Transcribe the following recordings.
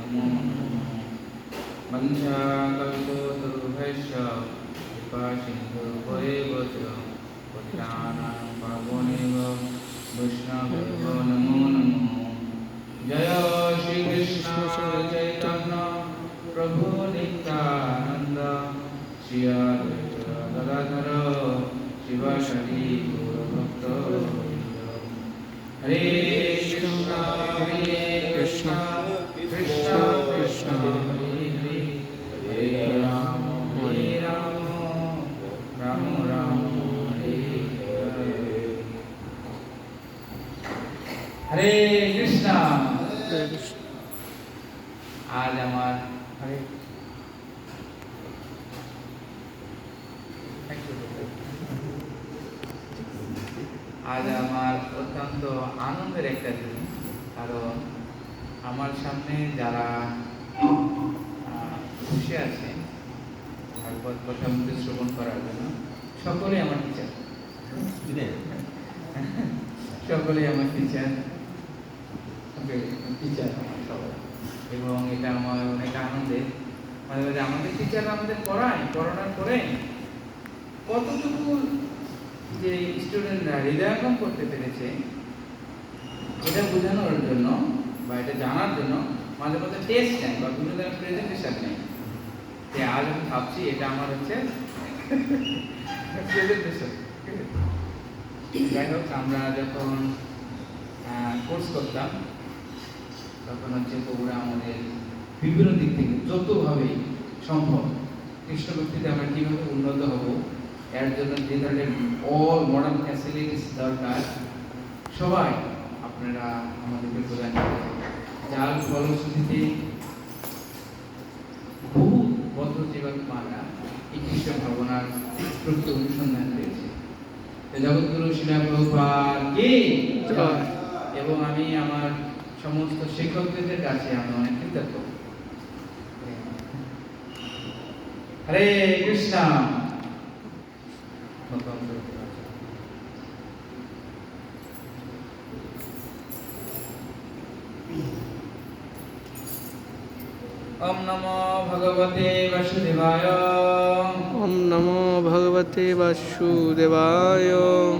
नमो नमः वंशाकल्पतरुभ्यश्च कृपासिन्धुभ्येव च पतितानां पावनेभ्यो वैष्णवेभ्यो नमो नमः जय श्री कृष्ण चैतन्य प्रभु नित्यानंद श्री अद्वैत गदाधर शिवासादि गौरभक्तवृन्द हरे कृष्ण कृष्ण कृष्ण हरे हरे हरे राम राम राम हरे हरे हरे कृष्ण आज हमार हरे आज আমার অত্যন্ত আনন্দের একটা দিন, কারণ আমার সামনে যারা বসে আছে ভাগবত কথা মধ্যে শ্রবণ করার জন্য সকলেই আমার টিচার, সকলেই আমার টিচার আমার সবাই, এবং এটা আমার অনেক আনন্দের। মাঝে মাঝে আমাদের টিচাররা আমাদের পড়ানোর পরে কতটুকু যে স্টুডেন্টরা হৃদয়ঙ্গম করতে পেরেছে এটা বোঝানোর জন্য বা এটা জানার জন্য মাঝে মাঝে টেস্ট নেয় বা বিভিন্ন ধরনের প্রেজেন্টেশন নেয়। যে আজ আমি ভাবছি এটা আমার হচ্ছে প্রেজেন্টেশন। যাই হোক, আমরা যখন কোর্স করতাম তখন হচ্ছে প্রভুরা আমাদের বিভিন্ন দিক থেকে যতভাবে সম্ভব কৃষ্ণ ভক্তিতে আমরা কীভাবে উন্নত হব, এর জন্য যে ধরনের অল মডার্ন ফ্যাসিলিটিস দরকার সবাই আপনারা আমাদেরকে প্রদান করেন, যার ফলশ্রুতিতে বহু বদ্ধ জীবাত্মারা এই কৃষ্ণ ভাবনার প্রকৃত অনুসন্ধান পেয়েছে। জগৎগুরু শিলা প্রভুপাদকে জয়। এবং আমি আমার সমস্ত শিক্ষকদের কাছে আমি অনেক কৃতজ্ঞ। হরে কৃষ্ণ। ओम नमो भगवते वासुदेवाय। ओम नमो भगवते वासुदेवाय।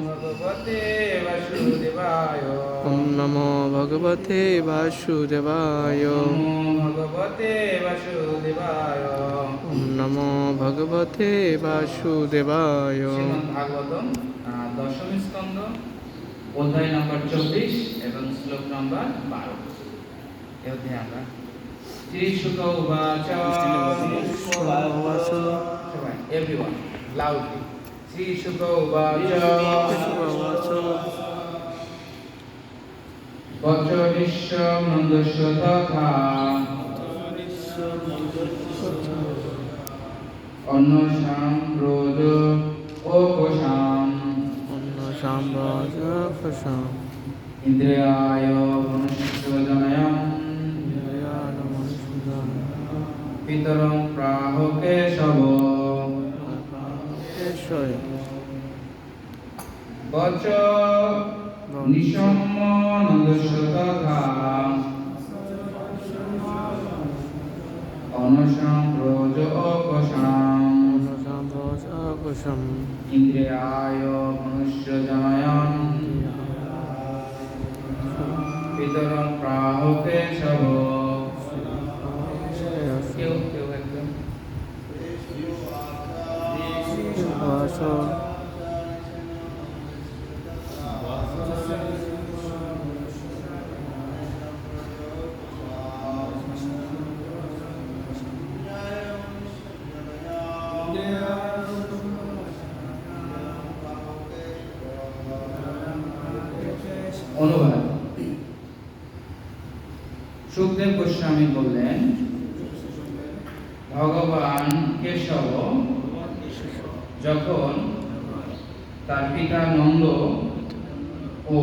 भगवते वासुदेवाय। ओम नमो भगवते वासुदेवाय। भगवते वासुदेवाय। ओम नमो भगवते वासुदेवाय। श्रीमद् भागवतम दशम स्कंद अध्याय नंबर 24 एवं श्लोक नंबर 12। এই অধ্যায়ে আমরা শ্রীশুক উবাচ। সবাই এভরিওয়ান লাউডলি শ্রীশুক উবাচ। বচ বিশ্বম নন্দস্য তথা অন্নসাম রোজ ওপসাম ইন্দ্রিয়ায় মনুষ্যজনয়ম পিতরং প্রাহ কেশব। বচ নিশম্য নন্দস্য তথা অনসং রোজ ওপসাম ইন্দ্রিয়ায় মনুষ্যজনয়ম পিতরং প্রাহ কেশব। কেউ একদম অনুবাদ। সুখদেব গোস্বামী বললেন, ভগবান কেশব যখন তার পিতা নন্দ ও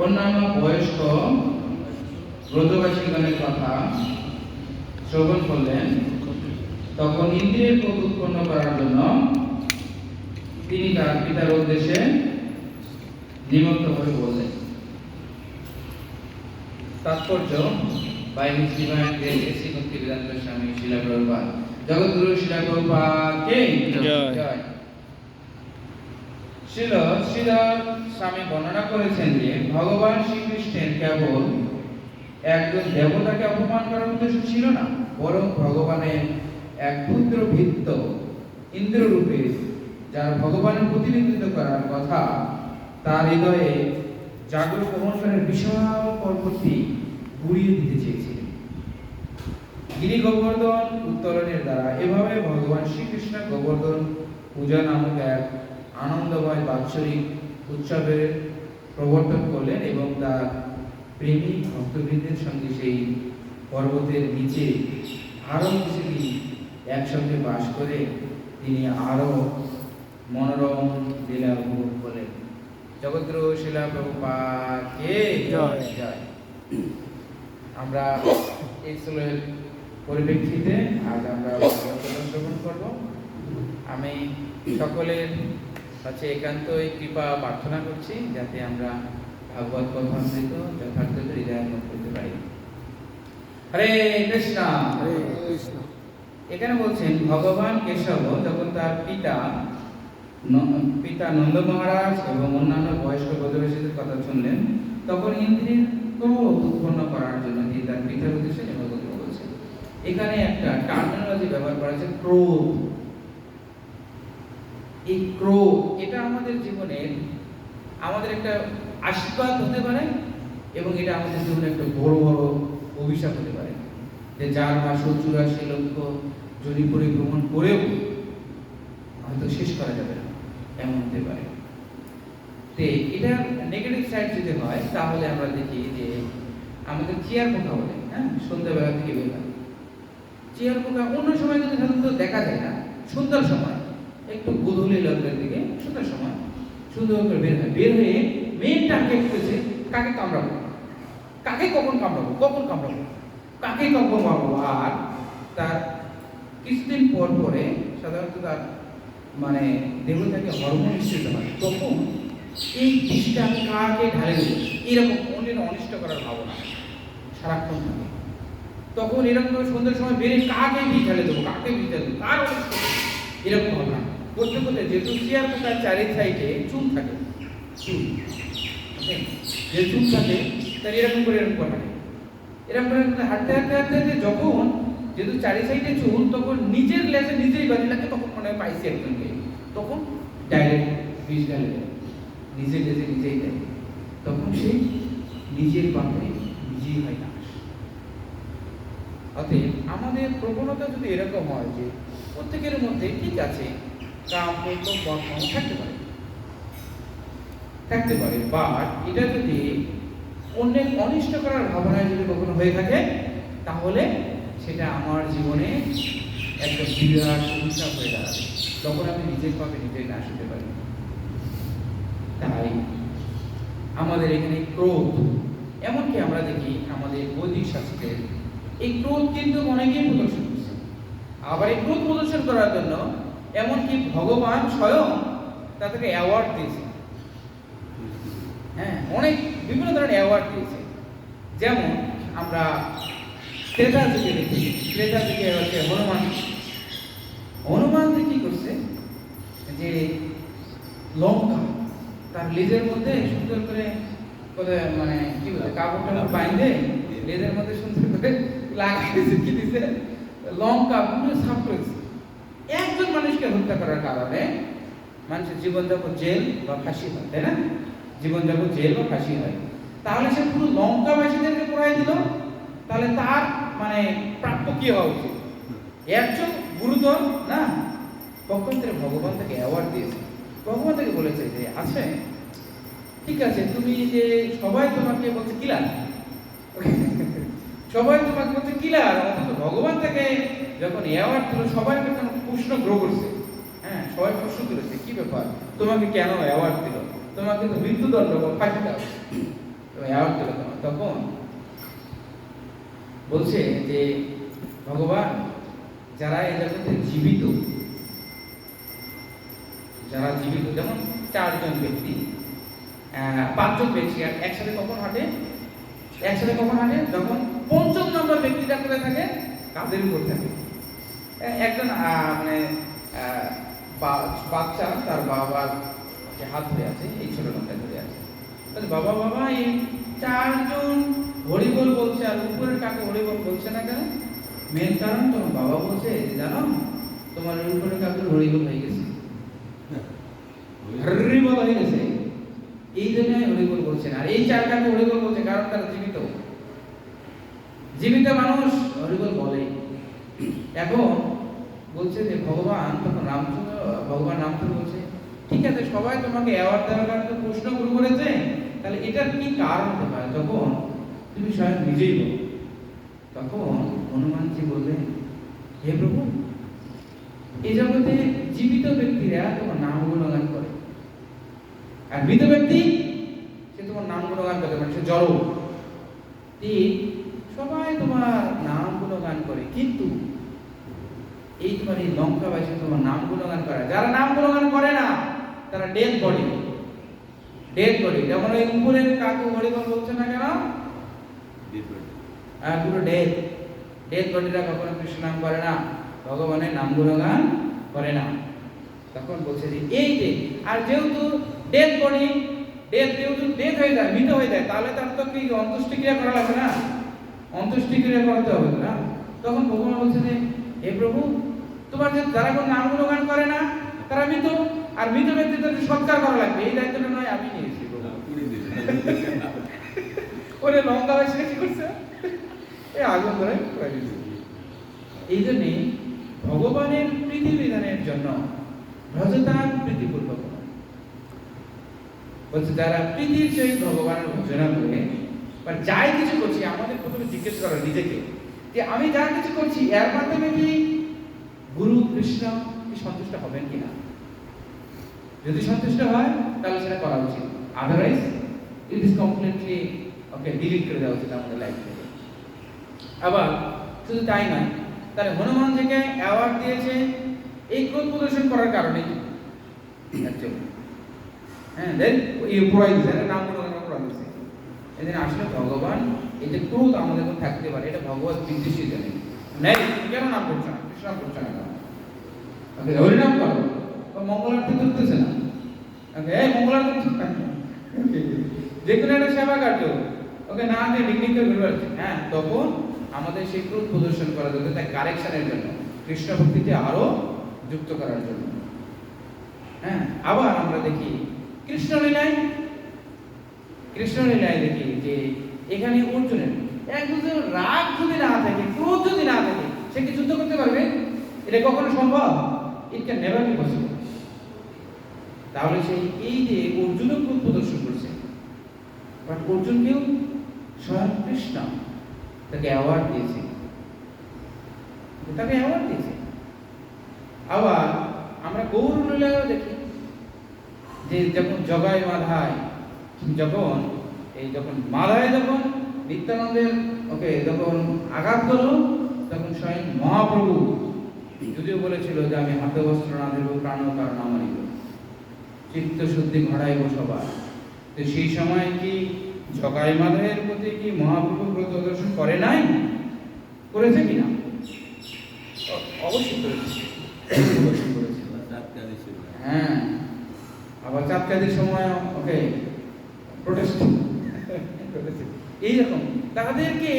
অন্যান্য বয়স্ক ব্রজবাসীগণের কথা শ্রবণ করলেন, তখন ইন্দ্রিয়ের ক্রোধ উৎপন্ন করার জন্য তিনি তার পিতার উদ্দেশ্যে নিমগ্ন হয়ে বললেন। তাৎপর্য by His divine grace, A.C. Bhaktivedanta Swami Srila Prabhupada. Jagadguru Srila Prabhupada কে জয়। শ্রীধর স্বামী বর্ণনা করেছেন যে ভগবান শ্রীকৃষ্ণের কেবল একজন দেবতাকে অপমান করার উদ্দেশ্য ছিল না, বরং ভগবানের এক পুত্র ভিত্ত ইন্দ্ররূপে যার ভগবানের প্রতিনিধিত্ব করার কথা তার হৃদয়ে জাগ্রত অহংকারের বিশাল পর্বতটি গুড়িয়ে দিতে চেয়েছিলেন। গিরি গোবর্ধন উত্তোলনের দ্বারা এভাবে ভগবান শ্রীকৃষ্ণ গোবর্ধন পূজা নামক এক আনন্দময় বাৎসরিক উৎসবের প্রবর্তন করলেন এবং তার প্রেমিক ভক্তবৃন্দের সঙ্গে সেই পর্বতের নিচে আরো কিছুদিন একসঙ্গে বাস করে তিনি আরো মনোরম লীলা উপভোগ করলেন। জগৎগুরু শিলা প্রভুপাদকে জয় জয়। আমরা এই শ্লোকের পরিপ্রেক্ষিতে আজ আমরা শ্রবণ করব। আমি সকলের কাছে একান্তই কৃপা প্রার্থনা করছি যাতে আমরা ভাগবত কথামৃত যথার্থ হৃদয়ঙ্গম করতে পারি। হরে কৃষ্ণ হরে কৃষ্ণ। এখানে বলছেন ভগবান কেশব যখন তার পিতা নন্দ মহারাজ এবং অন্যান্য বয়স্ক ব্রজবাসীদের কথা শুনলেন, তখন ইন্দ্রির ক্রোধ উৎপন্ন করার জন্য তিনি তার পিতার উদ্দেশ্যে নিবেদন করেছেন। এখানে একটা টার্মিনোলজি ব্যবহার করা হয়েছে ক্রোধ। এই ক্রোধ এটা আমাদের জীবনের আমাদের একটা আশীর্বাদ হতে পারে এবং এটা আমাদের জীবনে একটা বড় বড় অভিশাপ হতে পারে, যে যার বা 84 লক্ষ জনি পরিভ্রমণ করেও হয়তো শেষ করা যাবে না, এমন হতে পারে। তো এটা নেগেটিভ সাইড যদি হয় তাহলে আমরা দেখি যে আমাদের চেয়ার পোকা বলে, হ্যাঁ, সন্ধ্যাবেলা থেকে বের হয় চেয়ার পোকা। অন্য সময় কিন্তু সাধারণত দেখা যায় না, সন্ধ্যার সময় একটু গোধূলি লগ্নের দিকে সন্ধ্যার সময় সুন্দর করে বের হয়। বের হয়ে মেন টার্গেট করেছে কাকে কামড়াবো, কাকে কখন কামড়াবো, কাকে কখন মারবো। আর তার কিছুদিন পর পরে সাধারণত তার মানে দেহ থেকে হরমোন নিঃসৃত হয়, তখন এই বিষটা আমি কাকে ঢালে দেবো এরকম অন্যের অনিষ্ট করার ভাবনা সারাক্ষণ থাকে। তখন এরকম সন্ধ্যার সময় বেড়ে কাকে বিষ ঢালে দেবো, কার অনিষ্ট এরকম ভাবনা করতে করতে, যেহেতু চেয়ার পোকার চারি সাইডে চুল থাকে, যে চুল থাকে তার এরকম করে থাকে, এরকম করে হাঁটতে হাঁটতে হাঁটতে হাঁটতে যখন যেহেতু চারি সাইডে চুল, তখন নিজের লেজে নিজেই বাজি লাগে, তখন মনে হয় পাইছি একজনকে, তখন ডাইরেক্ট বিষ ঢালে দেয়, নিজের লেজে নিজেই দেয়, তখন সে নিজের পাপে নিজেই হয় নাশ। অতএব আমাদের প্রবণতা যদি এরকম হয় যে প্রত্যেকের মধ্যে ঠিক আছে কাম কর্ম কর্ম থাকতে পারে, বাট এটা যদি অন্যের অনিষ্ট করার ভাবনায় যদি কখনো হয়ে থাকে তাহলে সেটা আমার জীবনে একটা বিরাট অভিশাপ হয়ে দাঁড়াবে, তখন আমি নিজের পাপে নিজেই নাশ হতে পারি। তাই আমাদের এখানে ক্রোধ, এমনকি আমরা দেখি আমাদের বৈদিক শাস্ত্রের এই ক্রোধ কিন্তু অনেকেই প্রদর্শন করছে। আবার এই ক্রোধ প্রদর্শন করার জন্য এমনকি ভগবান স্বয়ং তাদেরকে অ্যাওয়ার্ড দিয়েছে, হ্যাঁ, অনেক বিভিন্ন ধরনের অ্যাওয়ার্ড দিয়েছে। যেমন আমরা ত্রেতা যুগে দেখি, ত্রেতা যুগে হচ্ছে হনুমান কি করছে, যে লঙ্কা তার লেজের মধ্যে সুন্দর করে মানে কি বলে কাপড়টা বাইন্ধে লেজের মধ্যে সুন্দর করে লাগিয়েছে, কি দিছে, লঙ্কা পুরো সাফ করেছে। একজন মানুষকে হত্যা করার কারণে মানুষের জীবনযাপন জেল বা ফাঁসি হয়, তাই না? জীবনযাপন জেল বা ফাঁসি হয়। তাহলে সে পুরো লঙ্কাবাসীদেরকে পড়াই দিল, তাহলে তার মানে প্রাপ্য কি হওয়া উচিত? একজন গুরুতর না, পক্ষান্তরে ভগবান তাকে অ্যাওয়ার্ড দিয়েছে। ভগবান তাকে বলেছে যে আছে ঠিক আছে, তুমি যে সবাই তোমাকে বলছে কিলার, সবাই তোমাকে বলছে কিলার, অথচ ভগবান তাকে যখন অ্যাওয়ার্ড দিল সবাই তখন প্রশ্ন গ্রহ করছে, হ্যাঁ, সবাই প্রশ্ন তুলেছে কি ব্যাপার, তোমাকে কেন অ্যাওয়ার্ড দিল, তোমাকে তো মৃত্যুদণ্ড বা ফাঁসি দাও, অ্যাওয়ার্ড দিল তোমার। তখন বলছে যে ভগবান যারা এই জগতে জীবিত, যারা জীবিত, যেমন 4 জন ব্যক্তি 5 জন ব্যক্তি একসাথে কখন হাঁটে? যখন পঞ্চম নম্বর ব্যক্তিটা কোথায় থাকে? কাদের উপর থাকে। একজন মানে বাচ্চা তার বাবার হাত ধরে আছে, এই ছোট লোকটা ধরে আছে। বাবা বাবা এই চারজন হরিবল বলছে, আর উপরের কাকে হরিবল বলছে না কেন? মেন কারণ তোমার বাবা বলছে, জানো তোমার উপরের কাকে হরিবল হয়ে গেছে, হরিবল হয়ে গেছে, এই জন্য হরিবল বলছেন। আর এই চার কাকে হরিবল বলছে কারণ তারা জীবিত, জীবিত মানুষ হরিবল বলে। এখন বলছে যে ভগবান, তখন রামচন্দ্র ভগবান রামচন্দ্র বলছে, ঠিক আছে সবাই তোমাকে অ্যাওয়ার্ড দেওয়ার কারণে প্রশ্ন শুরু করেছে, তাহলে এটার কি কারণ হতে পারে? তখন তুমি স্বয়ং নিজেই বলো। তখন হনুমানজি বললেন, হে প্রভু, এই জগতে জীবিত ব্যক্তিরা তোমার নাম গুণগান করে, আর মৃত ব্যক্তি সে তোমার নাম গুণগান করতে পারে, সে জড়। সবাই তোমার নাম গুণগান করে, কিন্তু এই তোমার এই লঙ্কাবাসী তোমার নাম গুণগান করে। যারা নাম গুণগান করে না তারা ডেড বডি, ডেড বডি। যেমন ওই উপরের কাকু হরিবল বলছে না কেন? পুরো ডেড, ডেড বডিরা কখনো কৃষ্ণ নাম করে না, ভগবানের নাম গুণগান করে না। তখন বলছে যে এই যে, আর যেহেতু ডেড বডি, যেহেতু ডেথ হয়ে যায়, মৃত হয়ে যায়, তাহলে তার তো কি অন্ত্যেষ্টিক্রিয়া করা লাগবে না? অন্ত্যেষ্টিক্রিয়া করতে হবে না? তখন ভগবান বলছে যে হে প্রভু, তোমার যে যারা কোনো নাম গুণগান করে না তারা মৃত, আর মৃত ব্যক্তিদের সৎকার করা লাগবে, এই দায়িত্বটা নয় আমি নিয়েছি। ওরে লঙ্কাবাসী কি করছে? এই আগুন ধরে করে দিয়েছে। এই জন্যে ভগবানের প্রীতি বিধানের জন্য ভজতার প্রীতিপূর্বক বলছে, যারা প্রীতির সহিত ভগবানের ভজনা করে বা যাই কিছু করছি, আমাদের প্রথমে জিজ্ঞেস করা নিজেকে যে আমি যা কিছু করছি এর মাধ্যমে কি গুরু কৃষ্ণ কি সন্তুষ্ট হবেন কিনা? যদি সন্তুষ্ট হয় তাহলে সেটা করা উচিত, otherwise it is completely okay delete করে দেওয়া উচিত আমাদের লাইফ থেকে। আবার শুধু তাই নয়, তাহলে হনুমানজিকে অ্যাওয়ার্ড দিয়েছে এই ক্রোধ প্রদর্শন করার কারণে। হ্যাঁ, দেন এই প্রয়োজন নাম গুণগান দিয়েছে। এদিন আসলে ভগবান এই যে ক্রোধ আমাদের মধ্যে থাকতে পারে, এটা ভগবত বিদ্বেষী জানে নেই। কেন নাম করছো না? কৃষ্ণ নাম করছো না কেন? ওকে হরিনাম করো, মঙ্গলারতি করতেছে না, ওকে এই মঙ্গলারতি যে কোনো একটা সেবা কার্য ওকে না দিয়ে ডিগনিং করে ঘুরে বেড়াচ্ছে। হ্যাঁ, তখন আমাদের সেই ক্রোধ প্রদর্শন করা যাবে তাই কারেকশনের জন্য, কৃষ্ণ ভক্তিতে আরো যুক্ত করার জন্য। হ্যাঁ, আবার আমরা দেখি কৃষ্ণলীলায় দেখি যে এখানে অর্জুনের একদম রাগ যদি না থাকে, ক্রোধ যদি না থাকে, সে কি যুদ্ধ করতে পারবে? এটা কখনো সম্ভব? It can never be possible. তাহলে সেই এই যে অর্জুনও ক্রোধ প্রদর্শন করছে, বাট অর্জুনকেও স্বয়ং কৃষ্ণ তাকে অ্যাওয়ার্ড দিয়েছে, আবার আমরা গৌর লীলায়ও দেখি যে যখন জগায় মাধায়, যখন মাধায় যখন নিত্যানন্দের ওকে যখন আঘাত করলো, তখন স্বয়ং মহাপ্রভু যদিও বলেছিল যে আমি হাতে বস্ত্র না দেব, প্রাণ কারণ আমারই, চিত্ত শুদ্ধি ঘটাইব সবার। তো সেই সময় কি জগাই মাধায়ের প্রতি কি মহাপ্রভু ক্রোধ প্রদর্শন করে নাই? করেছে কিনা? অবশ্যই করেছে। হ্যাঁ, আবার চাঁদকাদির সময় ওকে প্রোটেস্ট করেছে। এইরকম তাদেরকে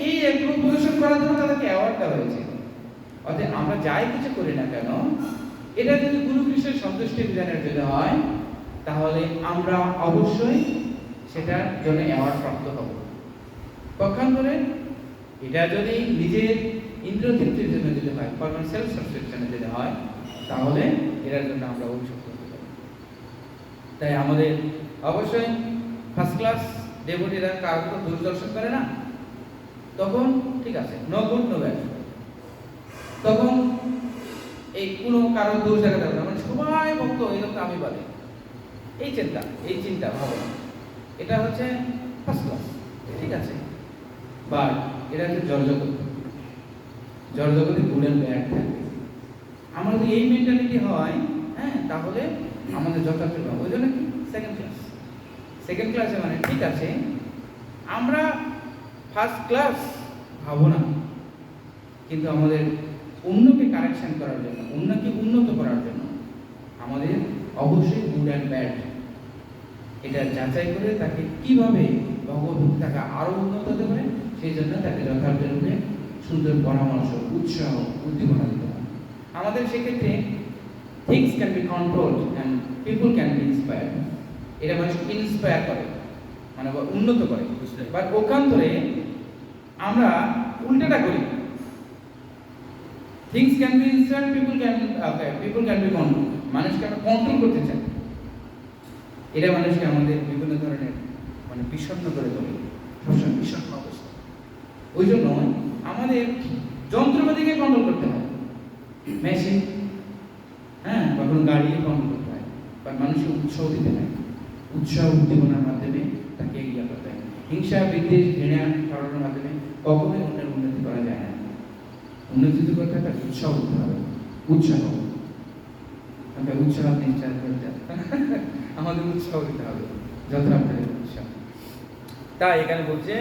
এই ক্রোধ প্রদর্শন করার জন্য তাদেরকে অ্যাওয়ার্ড দেওয়া হয়েছে। অর্থাৎ আমরা যাই কিছু করি না কেন, এটা যদি গুরু কৃষ্ণের সন্তুষ্টি বিধানের জন্য হয়, তাহলে আমরা অবশ্যই সেটার জন্য অ্যাওয়ার্ড প্রাপ্ত হব। পক্ষান্তরে এটা যদি নিজের ইন্দ্রিয় তৃপ্তির জন্য যদি হয়, ফর সেলফ সাবস্ক্রিপশনের যদি হয়, তাহলে এটার জন্য আমরা অভিযোগ করতে পারি। তাই আমাদের অবশ্যই ফার্স্ট ক্লাস ডেভোটিরা কারো তো দূরদর্শন করে না, তখন ঠিক আছে, নো গুড নো ব্যাড, তখন এই কোনো কারো দোষ দেখা যাবে না, মানে সবাই ভক্ত এরকম আমি বলে এই চিন্তা ভাবনা, এটা হচ্ছে ফার্স্ট ক্লাস, ঠিক আছে। বাট এটা হচ্ছে জড়জগতে গুড অ্যান্ড ব্যাড থাকে। আমরা যদি এই মেন্টালিটি হয়, হ্যাঁ, তাহলে আমাদের যথার্থ ওই জন্য কি সেকেন্ড ক্লাসে মানে ঠিক আছে, আমরা ফার্স্ট ক্লাস ভাবনা, কিন্তু আমাদের অন্যকে কারেকশন করার জন্য, অন্যকে উন্নত করার জন্য আমাদের অবশ্যই গুড অ্যান্ড ব্যাড এটা যাচাই করে তাকে কিভাবে ভগবত তাকে আরো উন্নত হতে পারে সেই জন্য তাকে যথার্থ রূপে সুন্দর পরামর্শ, উৎসাহ, উদ্দীপনা দিতে হবে। আমাদের সেক্ষেত্রে things can be controlled and people can be inspired. এটা মানুষকে ইন্সপায়ার করে, মানে উন্নত করে। বাট ওখান্তরে আমরা উল্টাটা করি, things can be inspired, people can be control. মানুষকে আমরা কন্ট্রোল করতে চাই, এটা মানুষকে আমাদের বিভিন্ন ধরনের মানে বিষণ্ণ করে তোলে, সবসময় বিষণ্ণ অবস্থা। ওই জন্য আমাদের যন্ত্রপাতিকে কন্ট্রোল করতে হয়, মেশিন, হ্যাঁ, কখনো গাড়িকে কন্ট্রোল করতে হয়, বা মানুষকে উৎসাহ দিতে হয়, উৎসাহ উদ্দীপনার মাধ্যমে তাকে এগিয়ে করতে হয়। হিংসা, বিদ্বেষ, ঘৃণা ছড়ানোর মাধ্যমে কখনোই অন্যের উন্নতি করা যায় না। উন্নতি করতে হয় তাকে উৎসাহ দিতে হবে, উৎসাহ, উৎসাহ নিশ্চয় করতে আমাদের উৎসাহ দিতে হবে, যথার্থ উৎসাহ। তাই এখানে বলছে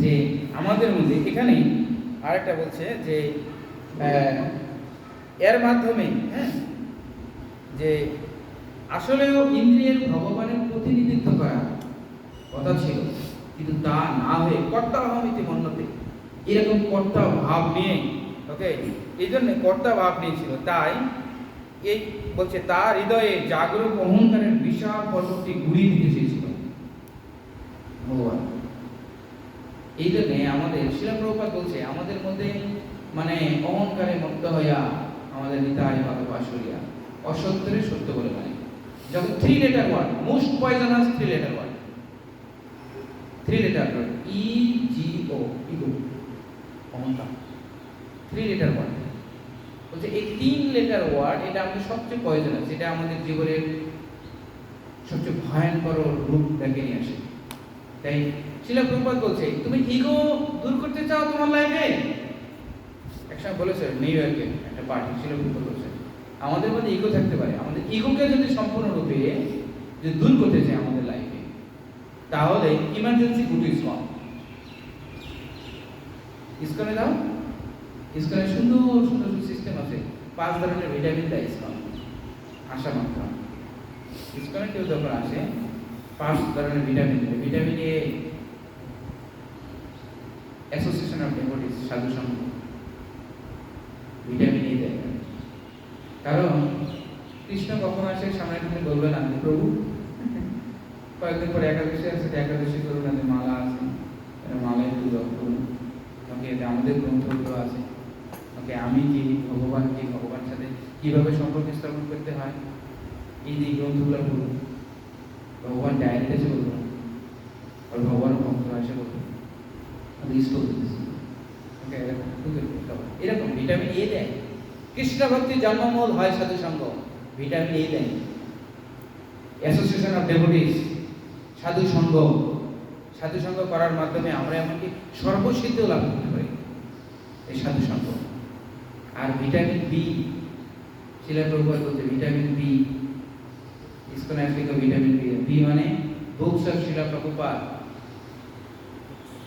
যে আমাদের মধ্যে, এখানেই আরেকটা বলছে যে এর মাধ্যমে, হ্যাঁ, যে আসলেও ইন্দ্রিয়ের ভগবানের প্রতিনিধিত্ব করা কথা ছিল, কিন্তু তা না হয়ে কর্তা ভাবিতে মন্যতে, এরকম কর্তা ভাব নিয়ে, ওকে, এই জন্য কর্তা ভাব নিয়েছিল। তাই এই বলছে তার হৃদয়ে জাগরুক অহংকারের বিশাল পর্বতটি ঘুরিয়ে দিতে চেয়েছিল ভগবান। এই জন্যে আমাদের শিলা প্রভুপাদ বলছে আমাদের মধ্যে মানে অহংকারে মুক্ত হইয়া আমাদের নিতাই ভালোবাস করিয়া অসত্যের সত্য বলে মানে, যখন 3 letter word, most poisonous 3 letter word, 3 letter word, ego, ego, অহংকার, 3 লেটার ওয়ার্ড বলছে। এই 3 লেটার ওয়ার্ড এটা আমাদের সবচেয়ে পয়জনাস, এটা আমাদের জীবনের সবচেয়ে ভয়ঙ্কর রূপ ডেকে নিয়ে আসে। তাই শিলা প্রভুপাদ বলছে তুমি ইগো দূর করতে চাও তোমার লাইফে। একসময় বলেছে নিউ ইয়র্কে একটা পার্টি, শিলা প্রভুপাদ বলছে আমাদের মধ্যে ইগো থাকতে পারে, আমাদের ইগোকে যদি সম্পূর্ণরূপে যদি দূর করতে চাই আমাদের লাইফে, তাহলে ইমার্জেন্সি গুড ইসকন, ইসকনে দাও। ইসকনে সুন্দর সুন্দর সিস্টেম আছে, 5 ধরনের ভিটামিন দেয় ইসকন আসা মাত্র। ইসকনে কেউ যখন আসে 5 ধরনের ভিটামিন দেয়। ভিটামিন এ, অ্যাসোসিয়েশন অফ ডেভোটিস, সাধু সংঘ ভিটামিন এ দেয়। কারণ কৃষ্ণ কখন আসে সামনে তুমি বলবেন আমি প্রভু, কয়েকদিন পরে একাদশী আছে, একাদশী করুন, মালা আছে, মালা একটু জপ করুন, ওকে, আমাদের গ্রন্থগুলো আছে, ওকে, আমি কি, ভগবান কি, ভগবানের সাথে কিভাবে সম্পর্ক স্থাপন করতে হয়, এই যে গ্রন্থগুলো বলুন। ভগবান ডাইরেক্ট এসে বলুন, আর ভগবান ভক্তরা এসে বলুন, এরকম ভিটামিন এ দেয়। কৃষ্ণ ভক্তি জন্মমূল হয় সাধু সঙ্গ, ভিটামিন এ দেয়। অ্যাসোসিয়েশন অফ ডেভোটিস, সাধু সঙ্গ, সাধু সঙ্গ করার মাধ্যমে আমরা এমনকি সর্বসিদ্ধ লাভ করতে পারি, এই সাধু সঙ্গ। আর ভিটামিন বি, শিলা প্রভুপাদ বলছে vitamin B, ISKCON Africa vitamin B, B মানে বুকস অফ শিলা প্রভুপাদ।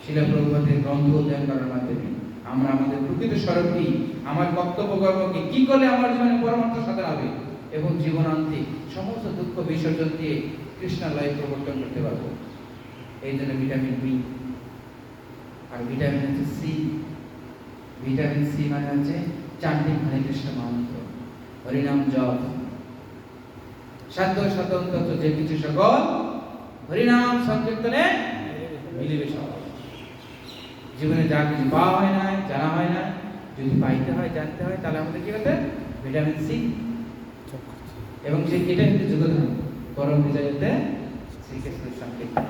শিলা প্রভুপাদের গ্রন্থ অধ্যয়ন করার মাধ্যমে আমরা আমাদের প্রকৃত স্বরূপটি, আমার কর্তব্য কর্মকে কি করলে আমার জীবনে পরমার্থ সাধন হবে এবং জীবনান্তে সমস্ত দুঃখ বিসর্জন দিয়ে কৃষ্ণালয় প্রবর্তন করতে পারবো। এই জন্য ভিটামিন বি। আর ভিটামিন হচ্ছে সি। ভিটামিন সি মানে হচ্ছে চান্ডিক হরে কৃষ্ণ মহামন্ত্র, হরিনাম জপ, সাধ্য সাধন যে কিছু সকল হরিনাম সংকীর্তনে মিলিবে সব। জীবনে যা কিছু পাওয়া হয় না, জানা হয় না, যদি পাইতে হয়, জানতে হয়, তাহলে আমাদের কি হতে ভিটামিন সি। এবং সে এটা কিন্তু যোগদান পরম বিজয়তে শ্রীকৃষ্ণের সংকীর্তন।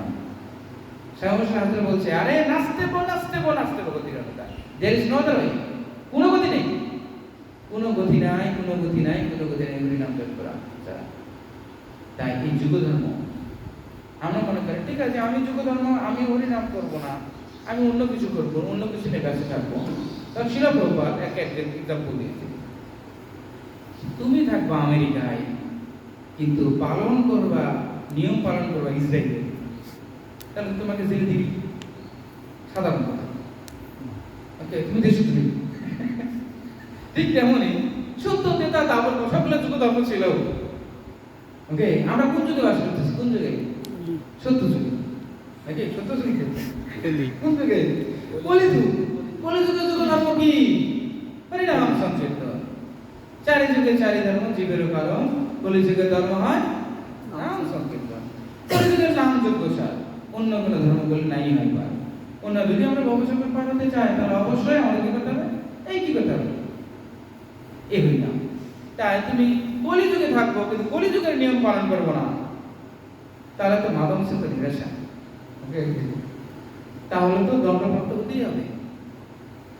শাস্ত্র বলছে আরে নাচতে বল, নাচতে বল, নাচতে বল, গতির কথা there is no other way, কোনো গতি নেই, কোনো গতি নাই, কোনো গতি নাই, কোনো গতি নেই হরিনাম জপ করা। তাই এই যুগ ধর্ম আমরা মনে করি ঠিক আছে আমি যুগ ধর্ম, আমি হরিনাম করবো না, আমি অন্য কিছু করবো, অন্য কিছু নিয়ে ব্যস্ত থাকবো। তখন শিলা প্রভুপাদ একটা এক্সাম্পল দিয়েছে, তুমি থাকবা আমেরিকায় কিন্তু পালন করবা, নিয়ম পালন করবা ইসরায়েলে, তাহলে তোমাকে জেলে দিবি, সাধারণ কথা। ওকে, তুমি দেশদ্রোহী। ঠিক তেমনই সত্য তেতা দাবর সবগুলো যুগ ধর্ম ছিল। ওকে, আমরা কোন যুগে বাস করতেছি? কোন যুগে? সত্য যুগে। নাকি সত্য যুগে? কোন যুগে? কলিযুগ। কলিযুগে যুগ ধর্ম কি? পরিণাম সংযুক্ত। চারি যুগে চারি ধর্ম, জীবের কারণ। কলিযুগের ধর্ম হয় নাম সংকীর্তন। কলিযুগের নাম যজ্ঞসার। অন্য কোনো ধর্মগুলো নাই হয় পার। অন্য যদি আমরা ভবিষ্যৎ পার হতে চাই তাহলে অবশ্যই আমাদের কি করতে হবে? এই কি করতে হবে? এই হই না। তাই তুমি কলিযুগে থাকবো কিন্তু কলিযুগের নিয়ম পালন করবো না, তাহলে তো মাদম সে তো নিরাশা। ওকে, তাহলে তো দণ্ডপ্রাপ্ত হতেই হবে।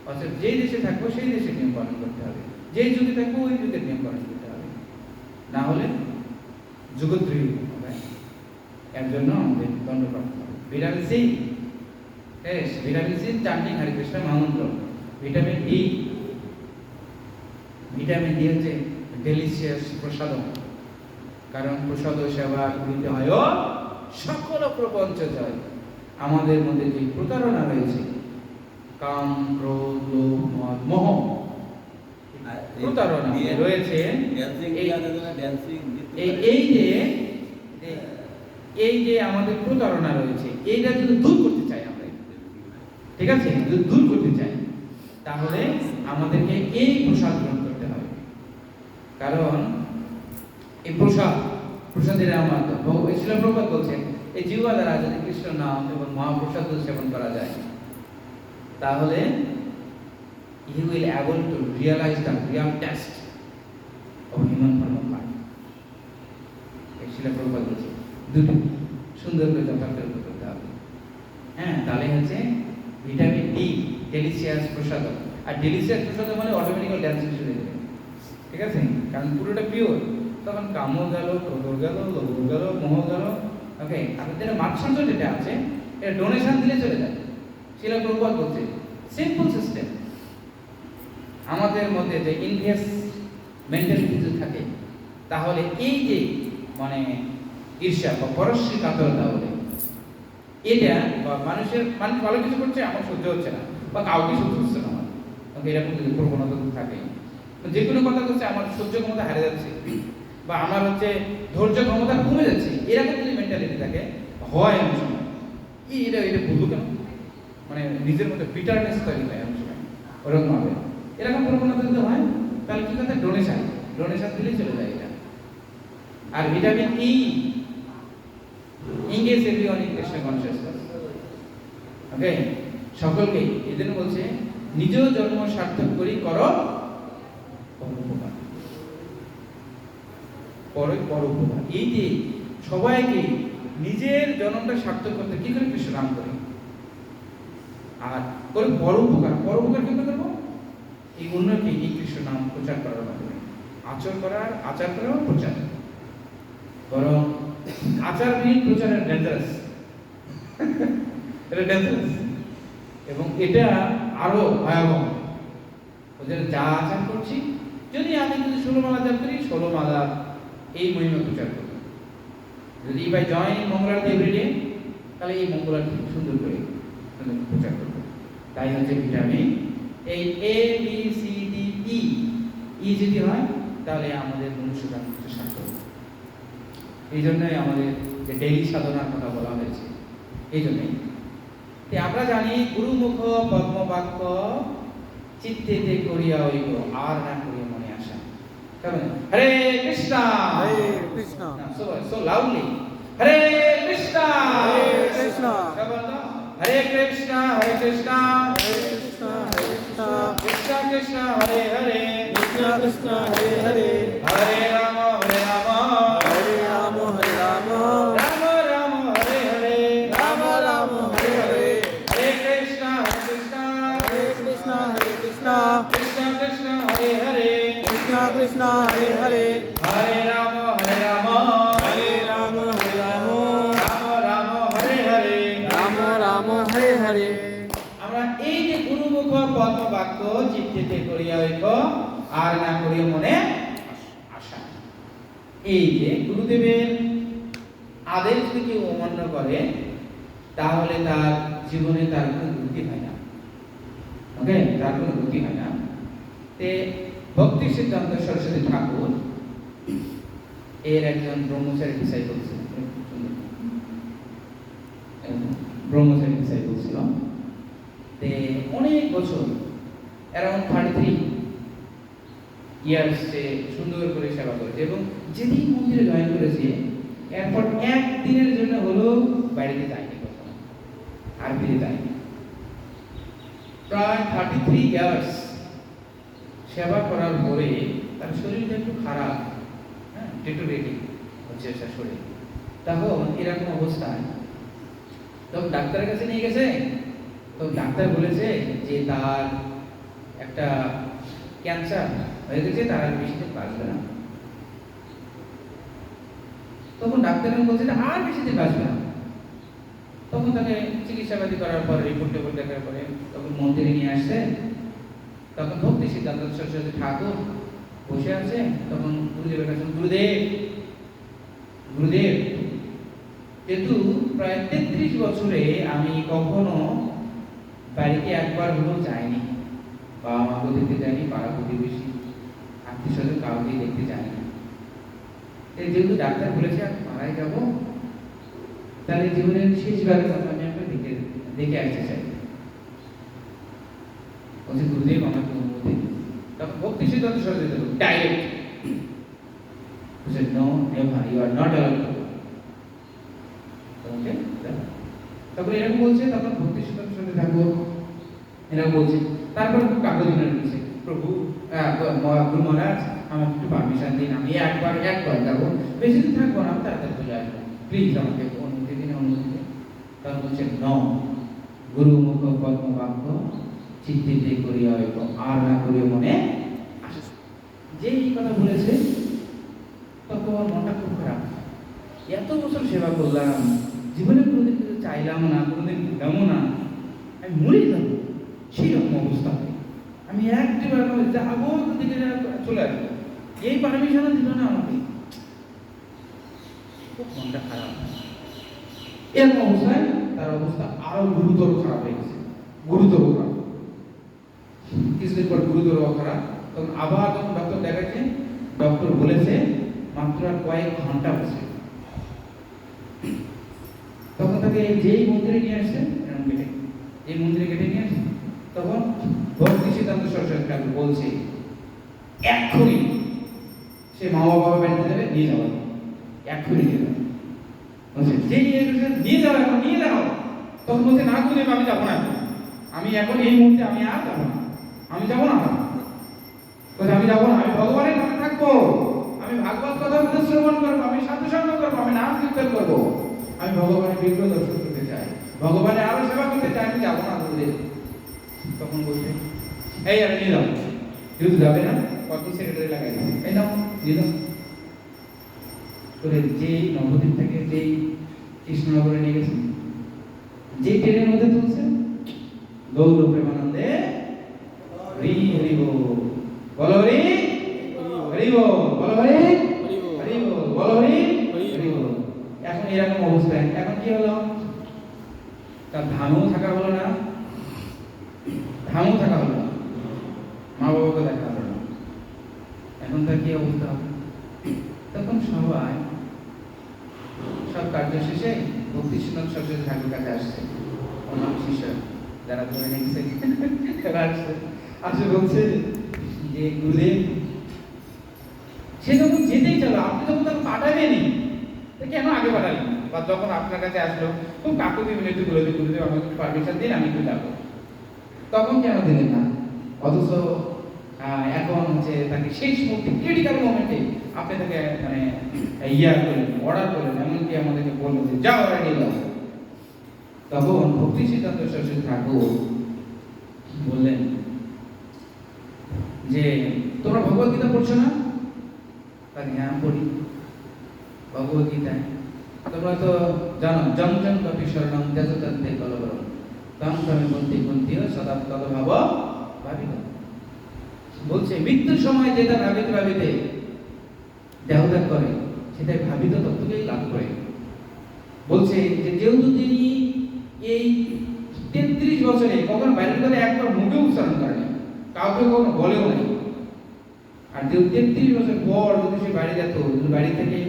অর্থাৎ যেই দেশে থাকবো সেই দেশের নিয়ম পালন করতে হবে, যেই যুগে থাকবো ওই যুগের নিয়ম পালন করতে হবে, না হলে যুগদ্রোহী হবে। এর জন্য আমাদের দণ্ডপ্রাপ্ত হবে। ভিটামিন সি, ভিটামিন সি চান্ডিং হরে কৃষ্ণ মহামন্ত্র। ভিটামিন ডি, ভিটামিন ডি হচ্ছে ডেলিশিয়াস প্রসাদম। কারণ প্রসাদ সেবা করিতে হয় ও সকল প্রপঞ্চ জয়। আমাদের মধ্যে যে প্রতারণা রয়েছে, কাম ক্রোধ লোভ মদ মোহ প্রতারণা রয়েছে, এই যে আমাদের প্রতারণা রয়েছে, এইটা যদি দূর করতে চাই আমরা, ঠিক আছে, যদি দূর করতে চাই তাহলে আমাদেরকে এই প্রসাদ গ্রহণ করতে হবে। কারণ এই প্রসাদের আমার ইসলাম প্রবাদ বলছেন, এই জিহ্বা দ্বারা যদি কৃষ্ণ নাম এবং মহাপ্রসাদ সেবন করা যায় তাহলে you will able to realize the real test of human form of life. ইসলাম প্রবাদ বলছে দুটো সুন্দর করে যথার্থ করতে হবে। হ্যাঁ, তাহলে হচ্ছে ভিটামিন ডি ডেলিশিয়াস প্রসাদ। আর ডেলিশিয়াস প্রসাদ মানে অটোমেটিক্যাল ড্যান্স শুরু হয়ে যাবে, ঠিক আছে, কারণ পুরোটা পিওর। তখন কামও গেল, ক্রোধ গেল, লোভ গেল, মোহ গেল। ওকে, আপনাদের মাৎসর্য যেটা আছে এটা ডোনেশন দিলে চলে যায়। শিলা প্রভুপাদ বলছে সিম্পল সিস্টেম। আমাদের মধ্যে যে ইনভেস্ট মেন্টালিটি যদি থাকে তাহলে এই যে মানে ঈর্ষা বা পরশ্রী কাতরতা বলে এটা, বা মানুষ ভালো কিছু করছে আমার সহ্য হচ্ছে না, বা কাউকে সহ্য হচ্ছে না আমার, এরকম যদি প্রবণতা থাকে, যে কোনো কথা বলছে আমার সহ্য ক্ষমতা হারিয়ে যাচ্ছে, বা আমার হচ্ছে ধৈর্য ক্ষমতা কমে যাচ্ছে, এরকম যদি মেন্টালিটি থাকে হয় এমন সময় এটা বলবো কেন, মানে নিজের মধ্যে বিটারনেস তৈরি হয় এমন সময় ওরকম হবে। এরকম প্রবণতা যদি হয় তাহলে কি কথা, ডোনেশন দিলেই চলে যায় এটা। আর vitamin E engage everyone in Krishna consciousness. Okay, সকলকে এজন্য বলছে নিজ জন্ম সার্থক করি করো পরোপকার। পরোপকার এই যে সবাইকে নিজের জন্মটা সার্থক করতে কি করে কৃষ্ণ নাম করে, আর করে পরোপকার কি করবো, এই অন্যকে এই কৃষ্ণ নাম প্রচার করার মাধ্যমে আচার করার প্রচার। বরং আচারবিহীন প্রচারের ডেঞ্জারাস, এটা ডেঞ্জারাস, এবং এটা আরো ভয়াবহ। ওদের যা আচার করছি, যদি আমি 16 মালা জপ করি, 16 মালা এই মহিমা প্রচার করব। যদি if I join in mangalarati every day, তাহলে এই মঙ্গলারতি সুন্দর করে প্রচার করব। তাই হচ্ছে ভিটামিন এই A B C D E যদি হয় তাহলে আমাদের মনুষ্যতার সার্থক। এই জন্যই আমাদের যে ডেইলি সাধনার কথা বলা হয়েছে, এই জন্যই আমরা জানি গুরুমুখ পদ্মবাক্য চিত্তেতে করিয়া হইব, আর না করিয়া মনে আসা। হরে কৃষ্ণ হরে কৃষ্ণ, সো লাউডলি হরে কৃষ্ণ হরে কৃষ্ণ, হরে কৃষ্ণ হরে কৃষ্ণ, হরে কৃষ্ণ হরে কৃষ্ণ, কৃষ্ণ কৃষ্ণ হরে হরে, কৃষ্ণ কৃষ্ণ হরে হরে, হরে রাম হরে রাম, হরে রাম হরে রাম, রাম রাম হরে হরে, রাম রাম হরে হরে, হরে কৃষ্ণ হরে কৃষ্ণ, হরে কৃষ্ণ হরে কৃষ্ণ, কৃষ্ণ কৃষ্ণ হরে হরে, কৃষ্ণ কৃষ্ণ হরে হরে, হরে রাম হরে রাম, হরে রাম হরে রাম, রাম রাম হরে হরে, রাম রাম হরে হরে। আমরা এই যে গুরুমুখ পদ্মবাক্য চিত্তেতে করিয়া হইব, আর না করিয়া মনে আসা, এই যে গুরুদেবের আদেশ যদি কেউ অমান্য করে তাহলে তার জীবনে তার কোনো উন্নতি হয় না। ওকে, তার কোনো গতি হয় না। তে ভক্তি সিদ্ধান্ত সরস্বতী ঠাকুর এর একজন ব্রহ্মচারী ডিসাইপল ছিলেন, ব্রহ্মচারী ডিসাইপল ছিল। তে অনেক বছর, অ্যারাউন্ড 33 ইয়ার্স সে সুন্দর করে সেবা করেছে, এবং যেদিন মন্দিরে জয়েন করেছে এরপর একদিনের জন্য হলেও বাড়িতে যায়নি, কখনো আর ফিরে যায়নি। প্রায় 33 ইয়ার্স সেবা করার পরে তার শরীরটা একটু খারাপ, হ্যাঁ, ডেটোরেটিং হচ্ছে তার শরীর। তখন এরকম অবস্থায় তখন ডাক্তারের কাছে নিয়ে গেছে। তো ডাক্তার বলেছে যে তার একটা ক্যান্সার হয়ে গেছে, তার আর বেশি দিন বাঁচবে না। তখন ডাক্তার বলছে যে আর বেশি দিন বাঁচবে না। তখন তাকে চিকিৎসাবাদী করার পর রিপোর্ট দেখার পরে তখন মন্দিরে নিয়ে আসছে। তখন ভক্তি সিদ্ধান্ত সরস্বতী ঠাকুর বসে আছে। তখন গুরুদেবের কাছে, গুরুদেব, যেহেতু প্রায় 33 বছরে আমি কখনো বাড়িতে একবার হলেও যাইনি, বাবা মাকে দেখতে যাইনি, পাড়া প্রতিবেশী আত্মীয় স্বজন কাউকে দেখতে যাইনি। যেহেতু ডাক্তার বলেছে আমি মারাই যাবো, তাহলে জীবনের শেষবারের কথা আমি আপনাকে দেখে আসতে চাই। বলছে গুরুদেব আমাকে অনুমতি দিন। তখন Bhakti Siddhanta Saraswati direct no, never, you are not allowed to. Okay, তখন এরকম বলছে। তখন ভক্তি সিদ্ধান্ত সরস্বতী ঠাকুর এরকম বলছে। তারপর কাগজ মনে দিচ্ছে, প্রভু গুরু মহারাজ আমাকে একটু পারমিশন দিন, আমি একবার যাবো, বেশি দিন থাকবো না, আমি তাড়াতাড়ি চলে আসবো, প্লিজ আমাকে অনুমতি দিন, অনুমতি দিন। তখন বলছে ন, গুরু মুখ পদ্ম বাক্য চিত্তিতে করিয়া হইত, আর না করিয়া মনে আসে। যে এই কথা বলেছে তখন মনটা খুব খারাপ। এত বছর সেবা করলাম, জীবনে কোনোদিন কিছু চাইলাম না, কোনোদিন দিলামও না, আমি মরে যাবো সেরকম অবস্থা। আমি একবার যাবো দিকে চলে আসবো, এই পারমিশনও দিল না আমাকে। খুব মনটা খারাপ। এরকম অবস্থায় তার অবস্থা আরো গুরুতর খারাপ হয়ে গেছে, গুরুতর খারাপ। কিছুদিন পর গুরুতর খারাপ। তখন আবার যখন ডক্টর দেখাচ্ছে, ডক্টর বলেছে মাত্র কয়েক ঘন্টা বসে। তখন তাকে যেই মন্দিরে নিয়ে আসছে, এই মন্দিরে কেটে নিয়ে আসছে, তখন ভক্তি সিদ্ধান্ত সরস্বতী ঠাকুর বলছে এক্ষুনি সে মা বাবা বাড়িতে যাবে, নিয়ে যাওয়া, এক্ষুনি নিয়ে যাবে। বলছে যে নিয়ে যাও, এখন নিয়ে যাও। তখন বলছে না গুরুদেব, আমি যাবো না, আমি এখন এই মুহূর্তে আমি আর যাবো না, আমি যাবো না। বলছে আমি যাবো না, আমি ভগবানের নামে থাকবো, আমি ভাগবত কথা শ্রবণ করবো, আমি সাধু সঙ্গ করবো, আমি নাম কীর্তন করবো, আমি ভগবানের বিগ্রহ দর্শন করতে চাই, ভগবানের আরো সেবা করতে চাই, আমি যাবো না গুরুদেব। তখন বলছে এই আমি নিয়ে যাবো, যেহেতু যাবে না, কত সেক্রেটারি লাগাই দিচ্ছে, এই নাও নিয়ে যাও করে। যেই নবদ্বীপ থেকে যেই কৃষ্ণনগরে নিয়ে গেছে, যে ট্রেনের মধ্যে তুলছে, গৌর প্রেমানন্দে হরি হরি বল, বলো হরি হরি বল, বলো হরি হরি বল, বলো হরি হরি বল। এখন এরকম অবস্থায় এখন কি হলো, তার ধামও থাকা হলো না, ধামও থাকা হলো না, মা বাবাকে দেখা হলো না। এখন তার কি অবস্থা হবে? তখন সবাই সব কার্য শেষে ভক্তি সিদ্ধান্ত সরস্বতী ঠাকুর কাছে আসছে, অন্য শিষ্য যারা ধরে নিয়েছে তারা আসছে, আসে বলছে যে গুরুদেব, সে যখন যেতেই চলো, আপনি যখন তাকে পাঠাবেনি কেন আগে পাঠালেন? বা যখন আপনার কাছে আসলো খুব কাকুতি মিনতি বলে যে গুরুদেব আমাকে পারমিশন দিন, আমি একটু যাবো, তখন কেন দিলেন না? অথচ এখন হচ্ছে তাকে শেষ মুহূর্তে ক্রিটিক্যাল মোমেন্টে আপনি তাকে মানে করলেন, অর্ডার করলেন, এমনকি আমাদেরকে বললেন যে যাও রেডি যাও। তখন ভক্তি সিদ্ধান্ত সরস্বতী ঠাকুর বললেন যে তোমরা ভগবত গীতা পড়ছো না? হ্যাঁ পড়ি ভগবত গীতায়। তোমরা তো জানো জম জম কপি শরণম যততন্তে কলবরম তম তমে বন্তি বন্তিও সদা তদ ভাব ভাবিত। বলছে মৃত্যুর সময় যেটা ভাবিতে ভাবিতে দেহত্যাগ করে, সেটাই ভাবিত তত্ত্বকেই লাভ করে। বলছে যে যেহেতু তিনি এই 33 বছরে কখনো বাইরের কথা একবার মুখে উচ্চারণ করেনি, কাউকে কখনো বলেও নাই। আর 33 বছর পর যদি সে বাড়ি যেত, বাড়ি থেকে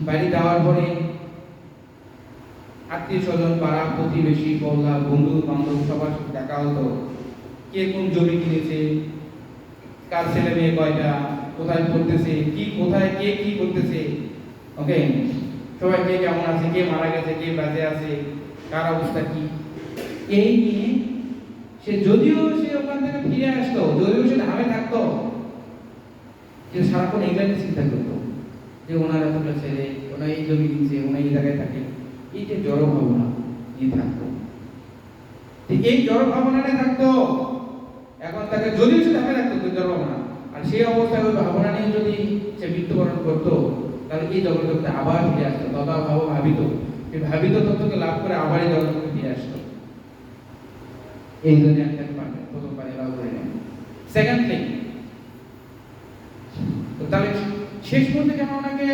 বাড়ি যাওয়ার পরে আত্মীয় স্বজন, পাড়া প্রতিবেশী, পৌলা, বন্ধু বান্ধব সবার সাথে দেখা হতো। কে কোন জমি কিনেছে, কার ছেলে মেয়ে কয়টা, কোথায় পড়তেছে, কি কোথায় কে কি করতেছে, ওকে, সবাই কে কেমন আছে, কে মারা গেছে, কে বেঁচে আছে, কার অবস্থা কি, এই নিয়ে সে যদিও সে ওখান থেকে ফিরে আসতো, যদিও সে ধামে থাকতো, সে সারাক্ষণ এগুলো চিন্তা করতো যে ওনার এতটা ছেলে, ওনার এই জমি কিনছে, ওনার এই জায়গায় থাকে, এই যে জড় ভাবনা নিয়ে থাকতো। ঠিক এই জড় ভাবনাটা থাকতো। এখন তাকে যদিও সে ধামে থাকতো জড় ভাবনা, আর সেই অবস্থায় ওই ভাবনা নিয়ে যদি সে মৃত্যুবরণ করতো, তাহলে এই জগতে আবার ফিরে আসতো। তথা ভাবিত, এই ভাবিত তত্ত্বকে লাভ করে আবার এই জগতে ফিরে আসতো। এই জন্য একটা পারে প্রথম পারে লাভ করে নেন। সেকেন্ড থিং, তো তাহলে শেষ পর্যন্ত কেন ওনাকে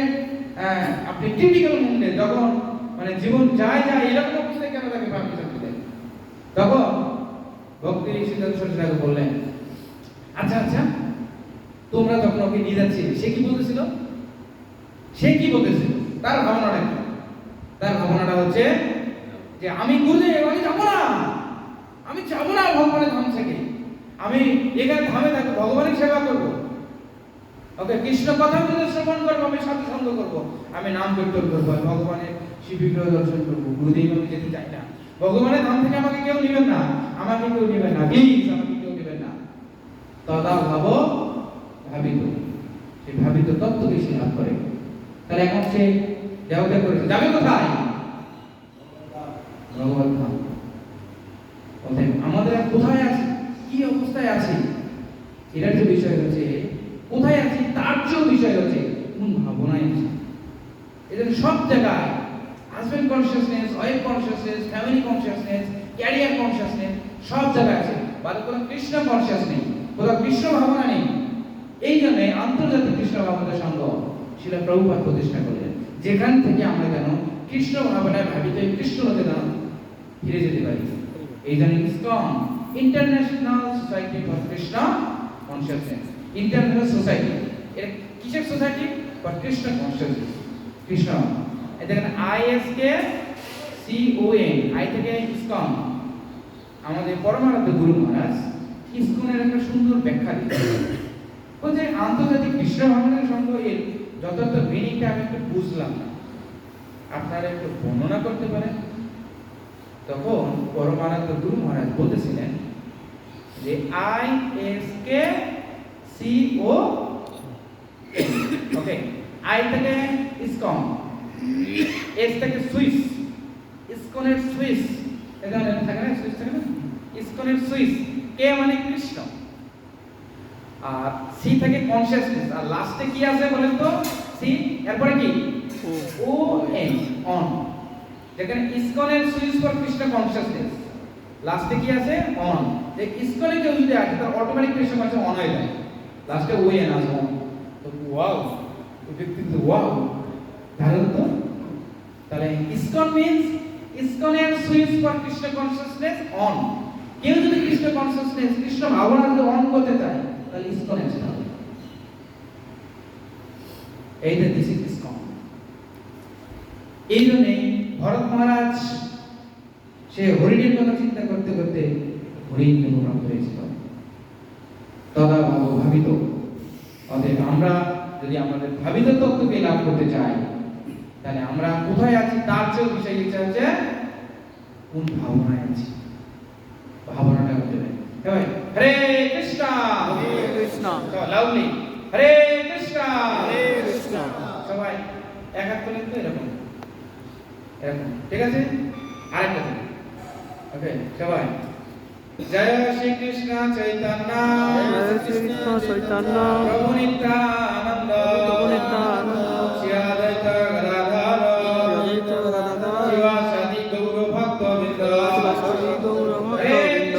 আপনি ক্রিটিক্যাল মুহূর্তে যখন মানে জীবন যায় যায় এরকম অবস্থায় কেন তাকে ভাবিত দিলেন? তখন ভক্তি সিদ্ধান্ত সরস্বতী বললেন, আচ্ছা আচ্ছা, তোমরা যখন ওকে নিয়ে যাচ্ছিলে সে কি বলতেছিল? সে কি বলতেছিল? তার ভাবনাটা কি? তার ভাবনাটা হচ্ছে যে আমি গুরুদেব, আমি যাবো না, আমি যাবো না ভগবানের ধাম থেকে, আমি এখানে ধামে থাকবো, ভগবানের সেবা করবো, ওকে, কৃষ্ণ কথা যদি শ্রবণ করবো, আমি সাধু সঙ্গ করবো, আমি নাম কীর্তন করবো, ভগবানের শিব বিগ্রহ দর্শন করবো। গুরুদেব আমি যেতে চাই না, ভগবানের ধাম থেকে আমাকে কেউ নেবেন না, আমাকে কেউ নেবেন না, প্লিজ আমাকে কেউ নেবেন না। তদা ভাব ভাবিত, সে ভাবিত তত্ত্বকে সে লাভ করে। তাহলে এখন সে দেহত্যাগ করেছে, যাবে কোথায়? ভগবত ধাম। আমাদের কোথায় আছে, কি অবস্থায় আছে, এটার যে বিষয় হচ্ছে কোথায় আছি, তার যে বিষয় হচ্ছে কোন ভাবনায় আছে। এদের সব জায়গায় husband consciousness, wife consciousness, family consciousness, career consciousness, সব জায়গায় আছে, বাদ কোনো কৃষ্ণ কনসিয়াস নেই, কোথাও কৃষ্ণ ভাবনা নেই। এই জন্য আন্তর্জাতিক কৃষ্ণ ভাবনা সংঘ শিলা প্রভুপাদ প্রতিষ্ঠা করলেন, যেখান থেকে আমরা যেন কৃষ্ণ ভাবনায় ভাবিত কৃষ্ণ হতে যেন ফিরে যেতে পারি। এই জন্য ISKCON, international society for Krishna consciousness, international society, এর কিসের society? For Krishna consciousness, Krishna. দেখেন ISKCON, আই থেকে ইসকন, আমাদের পরমারাধ্য গুরু মহারাজ ইসকনের একটা সুন্দর ব্যাখ্যা দিয়েছেন। বলছে আন্তর্জাতিক কৃষ্ণ ভাবনা সংঘ এর যথার্থ মিনিংটা আমি একটু বুঝলাম না, আপনারা একটু বর্ণনা করতে পারেন? তখন পরমারাধ্য গুরু মহারাজ বলতেছিলেন যে ISKCO, ওকে, আই থেকে ইসকন, এস থেকে সুইস, ইসকনের সুইস, এটা থাকে না, সুইস থাকে না, ইসকনের সুইস, কে মানে কৃষ্ণ, আর সি থেকে কনসিয়াসনেস, আর লাস্টে কি আছে বলেন তো? সি, এরপরে কি? O N, on. যেখানে ইসকনের সুইচ ফর কৃষ্ণ কনসিয়াসনেস, লাস্টে কি আছে? অন। যে ইসকনে কেউ যদি আসে তার অটোমেটিক কৃষ্ণ কনসিয়াস অন হয়ে যায়, লাস্টে ও এন আছে, অন। তো ওয়াও, ব্যক্তি তো ওয়াও, দারুণ তো। তাহলে ইসকন মিন্স ইসকনের switch for Krishna consciousness on. কেউ যদি কৃষ্ণ কনসিয়াসনেস, কৃষ্ণ ভাবনা যদি অন করতে চায়, তাহলে ইসকন আসতে হবে। এইটা দিস ইজ ইসকন। এই জন্যই ভরত মহারাজ সে হরিণের কথা চিন্তা করতে করতে হরিণ জন্মপ্রাপ্ত হয়েছিল। তদা ভাব ভাবিত। অতএব আমরা যদি আমাদের ভাবিত তত্ত্বকে লাভ করতে চাই, তাহলে আমরা কোথায় আছি তার চেয়ে বিষয় হচ্ছে কোন ভাবনায় আছি, ভাবনাটা হতে হবে। হ্যাঁ, হরে কৃষ্ণ, হরে কৃষ্ণ, লাউডলি হরে কৃষ্ণ, হরে কৃষ্ণ। সবাই এক হাত তুলে তো এরকম এরকম, ঠিক আছে? আরেকটা, ওকে, সবাই জয় শ্রী কৃষ্ণ চৈতন্য, জয় শ্রীকৃষ্ণ চৈতন্য, প্রভু নিত্যানন্দ, প্রভু নিত্যানন্দ, শ্রী অদ্বৈত গদাধর, শ্রী অদ্বৈত গদাধর, শিবাসাদি গৌর ভক্তবৃন্দ, শিবাসাদি গৌর হরে ভক্তবৃন্দ।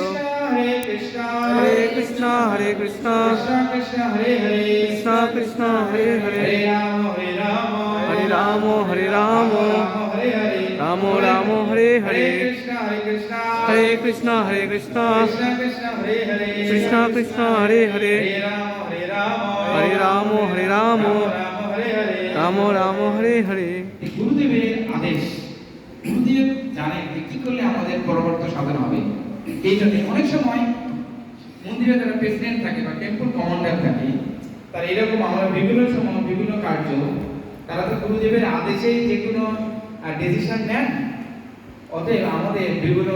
কৃষ্ণ হরে কৃষ্ণ, হরে কৃষ্ণ, কৃষ্ণ কৃষ্ণ হরে হরে, কৃষ্ণ কৃষ্ণ হরে হরে, হরে রাম হরে রাম, হরে রাম হরে রাম, রাম হরে হরে, রাম রাম হরে হরে। হরে Krishna Hare Krishna, Hare Krishna, Krishna Krishna Hare Hare, Krishna Krishna, Hare Hare, Hare Rama Hare Rama, Hare Rama, Hare Rama, Rama Hare Hare, Rama Rama, Hare Hare. এই গুরুদেবের আদেশ, গুরুদেব জানেন যে কি করলে আমাদের পরবর্তী সাধন হবে। এই জন্য অনেক সময় মন্দিরে যারা প্রেসিডেন্ট থাকে বা টেম্পল কমান্ডার থাকে, তারা এরকম আমরা বিভিন্ন সময় বিভিন্ন কার্য তারা তো গুরুদেবের আদেশেই যে কোনো ডিসিশন নেন। অতএব আমাদের বিভিন্ন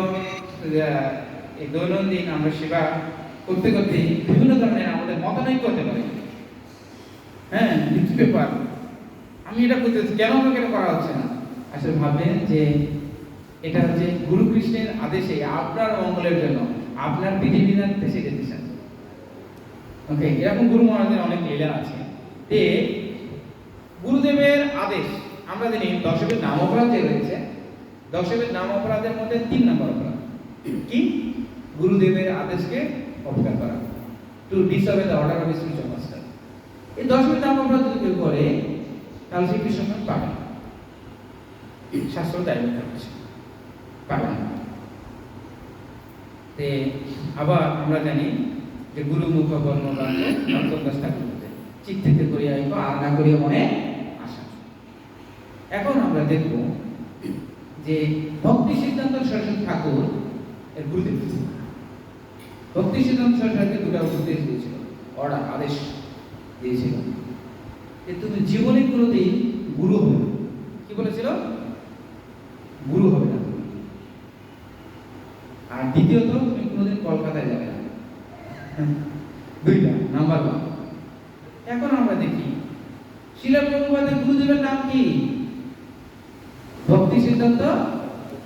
এই দৈনন্দিন আমরা সেবা করতে করতে বিভিন্ন ধরনের আমাদের মতানৈক্য হতে পারে। হ্যাঁ, লিখি পেপার আমি এটা করতেছি, কেন আমাকে এটা করা হচ্ছে না? আসলে ভাববেন যে এটা হচ্ছে গুরু কৃষ্ণের আদেশে আপনার মঙ্গলের জন্য, আপনার বিধিবিধান দেশে ডিসিশন। ওকে, এরকম গুরু মহারাজের অনেক লীলা আছে। তে গুরুদেবের আদেশ আমরা জানি দশমের নাম অপরাধ যে রয়েছে, দশমের নাম অপরাধের মধ্যে 3 নম্বর অপরাধ কি? গুরুদেবের আদেশকে অবজ্ঞা করা, to disobey the order of spiritual master. এই দশমের নাম অপরাধ যদি কেউ করে তাহলে সে কৃষ্ণ পাবে না, শাস্ত্র তাই বলছে পাবে না। তে আবার আমরা জানি যে গুরু মুখ বর্ণবাক্য অন্তর্দাস ঠাকুর চিত্তিতে করিয়া আইব আর না করিয়া মনে আশা। এখন আমরা দেখব যে ভক্তি সিদ্ধান্ত সরস্বতী ঠাকুর এর গুরুদেব ভক্তি সিদ্ধান্ত সরস্বতীকে দুটো উপদেশ দিয়েছিল, অর্ডার আদেশ দিয়েছিল যে তুমি জীবনে কোনোদিন গুরু হবে না। কি বলেছিল? গুরু হবে না। আর দ্বিতীয়ত তুমি কোনোদিন কলকাতায় যাবে না। দুইটা নাম্বার 1। এখন আমরা দেখি শিলা প্রভুপাদের গুরুদেবের নাম কি? ভক্তি সিদ্ধান্ত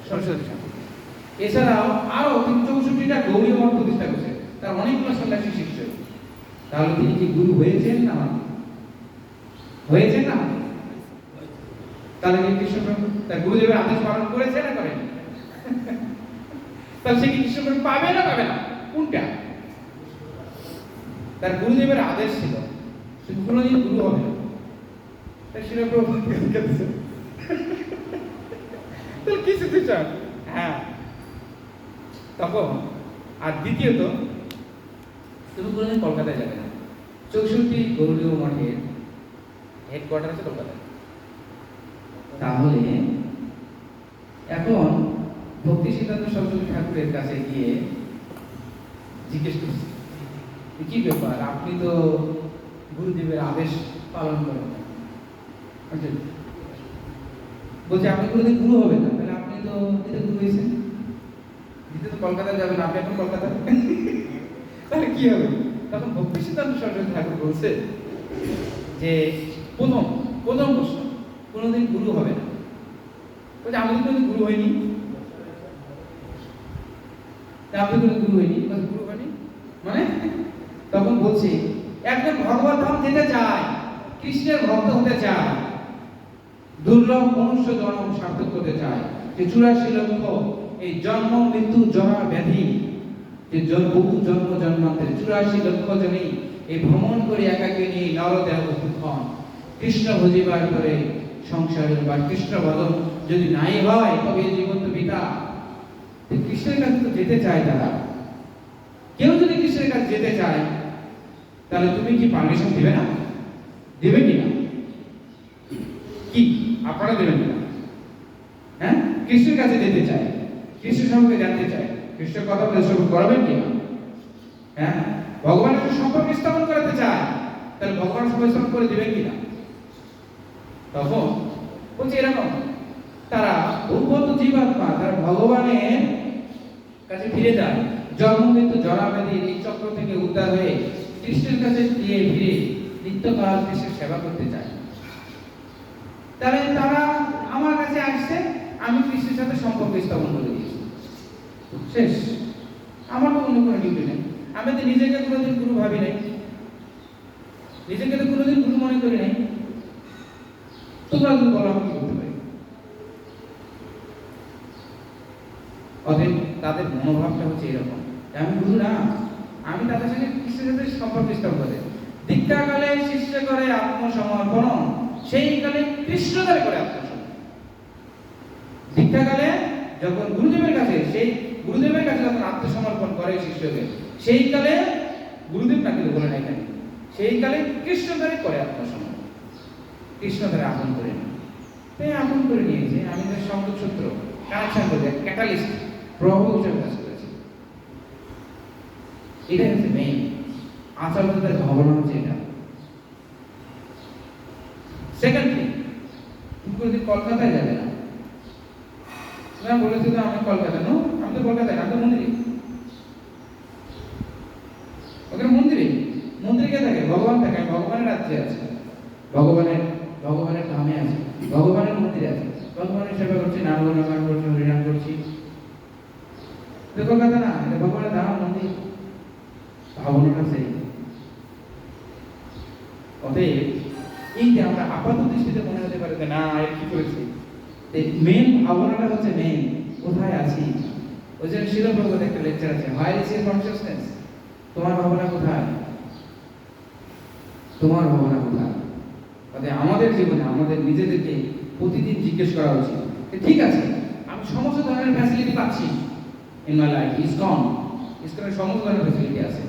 সরস্বতী ঠাকুর। এছাড়াও আরো 64টা গৌরী মঠ প্রতিষ্ঠা করেছে, তার অনেকগুলো সন্ন্যাসী শিষ্য। তাহলে তিনি কি গুরু হয়েছেন না? হয়েছেন না? তাহলে কি কৃষ্ণ তার গুরুদেবের আদেশ পালন করেছে না করেন? তাহলে সে কি কৃষ্ণ পাবে না পাবে না? কোনটা? তার গুরুদেবের আদেশ ছিল সে কোনোদিন গুরু হবে না। তাই শিলা প্রভু কি সিচুয়েশন? হ্যাঁ, তখন আর দ্বিতীয়ত তুমি কোনোদিন কলকাতায় যাবে না। 64 গৌরীয় মঠের হেডকোয়ার্টার আছে কলকাতায়। তাহলে এখন ভক্তি সিদ্ধান্ত সরস্বতী ঠাকুরের কাছে গিয়ে জিজ্ঞেস করছি কি ব্যাপার, আপনি তো গুরুদেবের আদেশ পালন করেন না। বলছে আপনি কোনোদিন গুরু হবেন না, তাহলে আপনি তো গুরু হয়েছেন, দিতে তো কলকাতা যাবেন, আপনি এখন কলকাতা তাহলে কি হবে? তখন ভক্তি সিদ্ধান্ত সরস্বতী ঠাকুর বলছে যে প্রথম প্রশ্ন কোনোদিন গুরু হবে না। বলছে আমি তো কোনোদিন গুরু হইনি। আপনি কোনো গুরু হইনি? গুরু হয়নি মানে? তখন বলছে একজন ভগবত ধাম যেতে চায়, কৃষ্ণের ভক্ত হতে চায়, দুর্লভ মনুষ্য জন্ম সার্থক করতে চায়, যে 84 লক্ষ এই জন্ম মৃত্যু জরা ব্যাধি, যে বহু জন্ম জন্মান্তরে 84 লক্ষ জনেই এই ভ্রমণ করে একাকে নিয়ে নরদেহ উত্থান কৃষ্ণ ভজিবার করে সংসারের বা কৃষ্ণ ভজন যদি নাই হয় তবে জীবন তো বিতা। কৃষ্ণের কাছে তো যেতে চায় তারা। কেউ যদি কৃষ্ণের কাছে যেতে চায় তাহলে তুমি কি পারমিশন দিবে না? দেবে কি না? কি আপনারা দেবেন না? হ্যাঁ, কৃষ্ণের কাছে যেতে চায়, কৃষ্ণ সম্পর্কে জানতে চায়, কৃষ্ণের কথা বলে সব করাবেন কি না? হ্যাঁ, ভগবানের সাথে সম্পর্ক স্থাপন করতে চায়, তাহলে ভগবান সময় করে দেবেন কি না? তখন বলছে এরকম তারা ভূগত জীবাত্মা তারা ভগবানের কাছে ফিরে যায়, জন্ম মৃত্যু জরা ব্যাধির এই চক্র থেকে উদ্ধার হয়ে কৃষ্ণের কাছে গিয়ে ফিরে নিত্যকাল কৃষ্ণের সেবা করতে চায়। তাহলে তারা আমার কাছে আসছে, আমি কৃষ্ণের সাথে সম্পর্ক স্থাপন করে দিয়েছি, শেষ। আমার তো অন্য কোনো ডিউটি নেই। আমি তো নিজেকে কোনোদিন গুরু ভাবি নাই, নিজেকে তো কোনোদিন গুরু মনে করি নাই। তোমরা যদি বলো আমি কি করতে পারি? অতএব তাদের মনোভাবটা হচ্ছে এরকম, আমি গুরু না, আমি তাদের সঙ্গে কৃষ্ণের সাথে সম্পর্ক স্থাপন করে। দীক্ষাকালে শিষ্য করে আত্মসমর্পণ, সেই কালে কৃষ্ণ দ্বারা করে আত্মসমর্পণ। দীক্ষাকালে যখন গুরুদেবের কাছে সেই গুরুদেবের কাছে যখন আত্মসমর্পণ করে শিষ্যকে, সেই কালে গুরুদেব নাকি বলে নাই কেন, সেই কালে কৃষ্ণধারে করে আত্মসমর্পণ, কৃষ্ণধারে আপন করে নেয়। তাই আপন করে নিয়েছে, আমি তার সংযোগসূত্র কানেকশন করে ক্যাটালিস্ট প্রভাব হিসেবে কাজ করেছি। এটা হচ্ছে মেইন আচার্যদের ভাবনা হচ্ছে এটা। সেকেন্ডলি, তুমি কোনোদিন কলকাতায় যাবে না। না বলেছি তো আমি কলকাতা, নো আমি তো কলকাতায় না, আমি তো মন্দিরে। ওখানে মন্দিরে, মন্দিরে কে থাকে? ভগবান থাকে। আমি ভগবানের রাজ্যে আছে, ভগবানের ধামে আছে, ভগবানের মন্দিরে আছে, ভগবানের সেবা করছি, নাম গুণগান করছি, হরিনাম করছি। এটা কলকাতা না, এটা ভগবানের ধাম, মন্দির। ভাবনাটা সেই। অতএব এই যে আমরা আপাত দৃষ্টিতে মনে হতে পারে যে না এর কি করেছি, মেন ভাবনাটা হচ্ছে মেন কোথায় আছি। ওই জন্য শিল প্রভুপাদের একটা লেকচার আছে, হোয়ার ইজ ইউর কনসিয়াসনেস, তোমার ভাবনা কোথায়, তোমার ভাবনা কোথায়। অতএব আমাদের জীবনে আমাদের নিজেদেরকে প্রতিদিন জিজ্ঞেস করা উচিত যে ঠিক আছে আমি সমস্ত ধরনের ফ্যাসিলিটি পাচ্ছি ইন মাই লাইফ, ইসকনের সমস্ত ধরনের ফ্যাসিলিটি আছে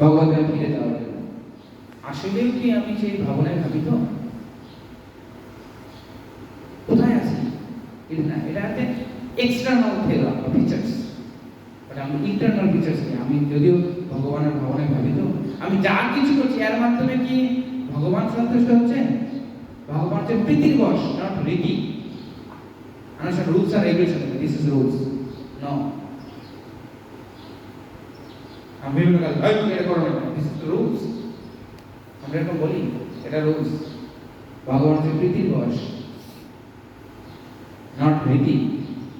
ভগবানের ফিরে যাওয়ার জন্য। আসলেও কি আমি সেই ভাবনায় ভাবিত? কোথায় আছি? এটা না, এটা হচ্ছে এক্সটার্নাল ফিচার্স, বাট আমি ইন্টারনাল ফিচার্স কি? আমি যদিও ভগবানের ভাবনায় ভাবিত, আমি যা কিছু করছি এর মাধ্যমে কি ভগবান সন্তুষ্ট হচ্ছেন? ভগবান যে প্রীতির বশ, নট রীতি। আনার রুলস আর regulation, this is rules, no. আমি বিভিন্ন কাজ এটা করো না, দিস ইজ রুলস। আমরা এরকম বলি এটা রুলস। ভগবান যে প্রীতির বশ, নট রীতি।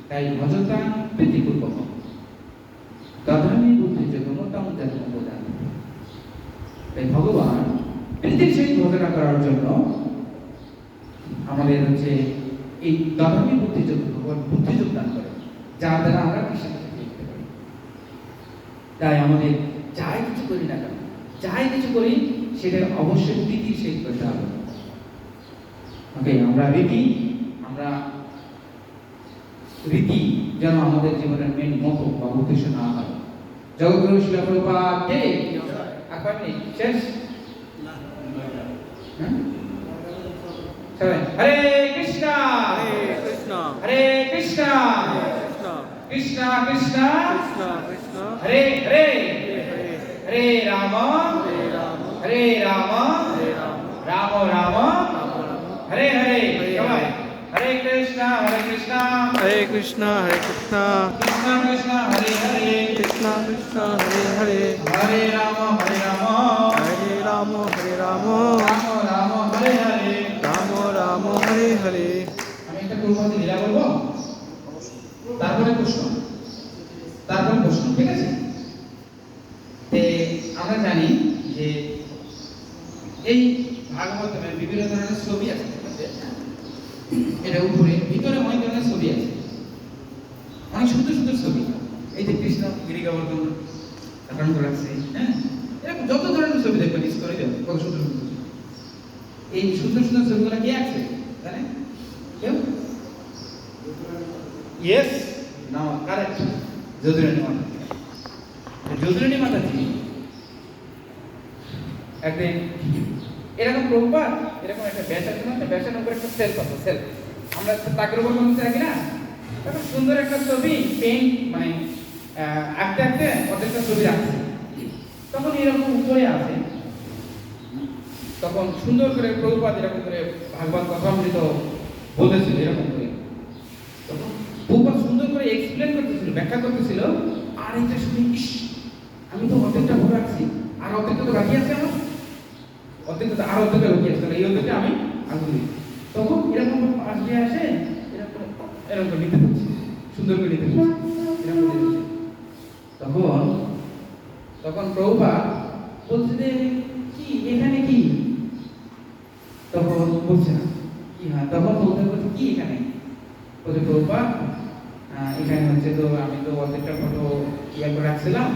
তাই ভজতা প্রীতিপূর্বক তথামি বুদ্ধি জগমতম জন্মদান। তাই ভগবান প্রীতির সহিত ভজনা করার জন্য আমাদের হচ্ছে এই তথামি বুদ্ধি যোগদান করে, যার দ্বারা আমরা কৃষ্ণের কাছে যেতে পারি। তাই আমাদের যাই কিছু করি না কেন, যাই কিছু করি সেটা অবশ্যই প্রীতির সহিত করতে হবে। ওকে, আমরা রীতি যেন আমাদের জীবনের মেন মতো বা উদ্দেশ্য না হয়। জগৎগুরু শিল প্রভুপাদকে আপনি শেষ সবাই হরে কৃষ্ণ হরে কৃষ্ণ হরে কৃষ্ণ কৃষ্ণ কৃষ্ণ কৃষ্ণ কৃষ্ণ কৃষ্ণ হরে হরে হরে হরে রাম হরে রাম হরে রাম হরে রাম রাম রাম রাম রাম হরে হরে হরে সবাই হরে। হরে কৃষ্ণ হরে কৃষ্ণ হরে কৃষ্ণ হরে কৃষ্ণ কৃষ্ণ কৃষ্ণ হরে হরে কৃষ্ণ কৃষ্ণ হরে হরে হরে রাম হরে রাম হরে রাম হরে রাম রাম রাম হরে হরে। রাম রাম হরে হরে। আমি একটা প্রভুপাদ লীলা বলবো, তারপরে প্রশ্ন, ঠিক আছে? তে আমরা জানি যে এই ভাগবতমে বিভিন্ন ধরনের ছবি আছে, এটা উপরে ভিতরে অনেক ধরনের ছবি আছে, অনেক সুন্দর সুন্দর ছবি। এই যে কৃষ্ণ গিরি গোবর্ধন ধারণ করে রাখছে, হ্যাঁ, এরকম যত ধরনের ছবি দেখবেন করে দেবেন, কত সুন্দর সুন্দর। এই সুন্দর সুন্দর ছবিগুলো কে আছে জানেন? কেউ? ইয়েস, না কারেক্ট, যদুরানী মাতা। যদুরানী মাতা জি একদিন এরকম প্রভুপাদ এরকম একটা ব্যাসের উপর একটা সেলফ আছে, সেলফ আমরা তাকের উপর মনে রাখি না, একটা সুন্দর একটা ছবি পেইন্ট মানে আঁকতে আঁকতে অর্ধেকটা ছবি রাখছে। তখন এরকম উপরে আছে, তখন সুন্দর করে প্রভুপাদ এরকম করে ভাগবত কথামৃত বলতেছিল এরকম করে। তখন প্রভুপাদ সুন্দর করে এক্সপ্লেন করতেছিল, ব্যাখ্যা করতেছিল। আর এটা শুনে ইস, আমি তো অর্ধেকটা ভরে রাখছি, আর অর্ধেকটা তো বাকি আছে আমার, অর্ধেকটা আর অর্ধেকটা বাকি আছে, এই অর্ধেকটা আমি আগুন দিই। তখন এরকম আসবে আসে এরকম এরকম করে নিতে হচ্ছে, সুন্দর করে নিতে হচ্ছে, এরকম করে নিতে। তখন প্রভুপাদ বলছে যে কি এখানে কি? তখন বলছে না কি, হ্যাঁ তখন বলতে বলছে কি এখানে? বলছে প্রভুপাদ এখানে হচ্ছে তো আমি তো অর্ধেকটা ফটো ইয়ে করে রাখছিলাম,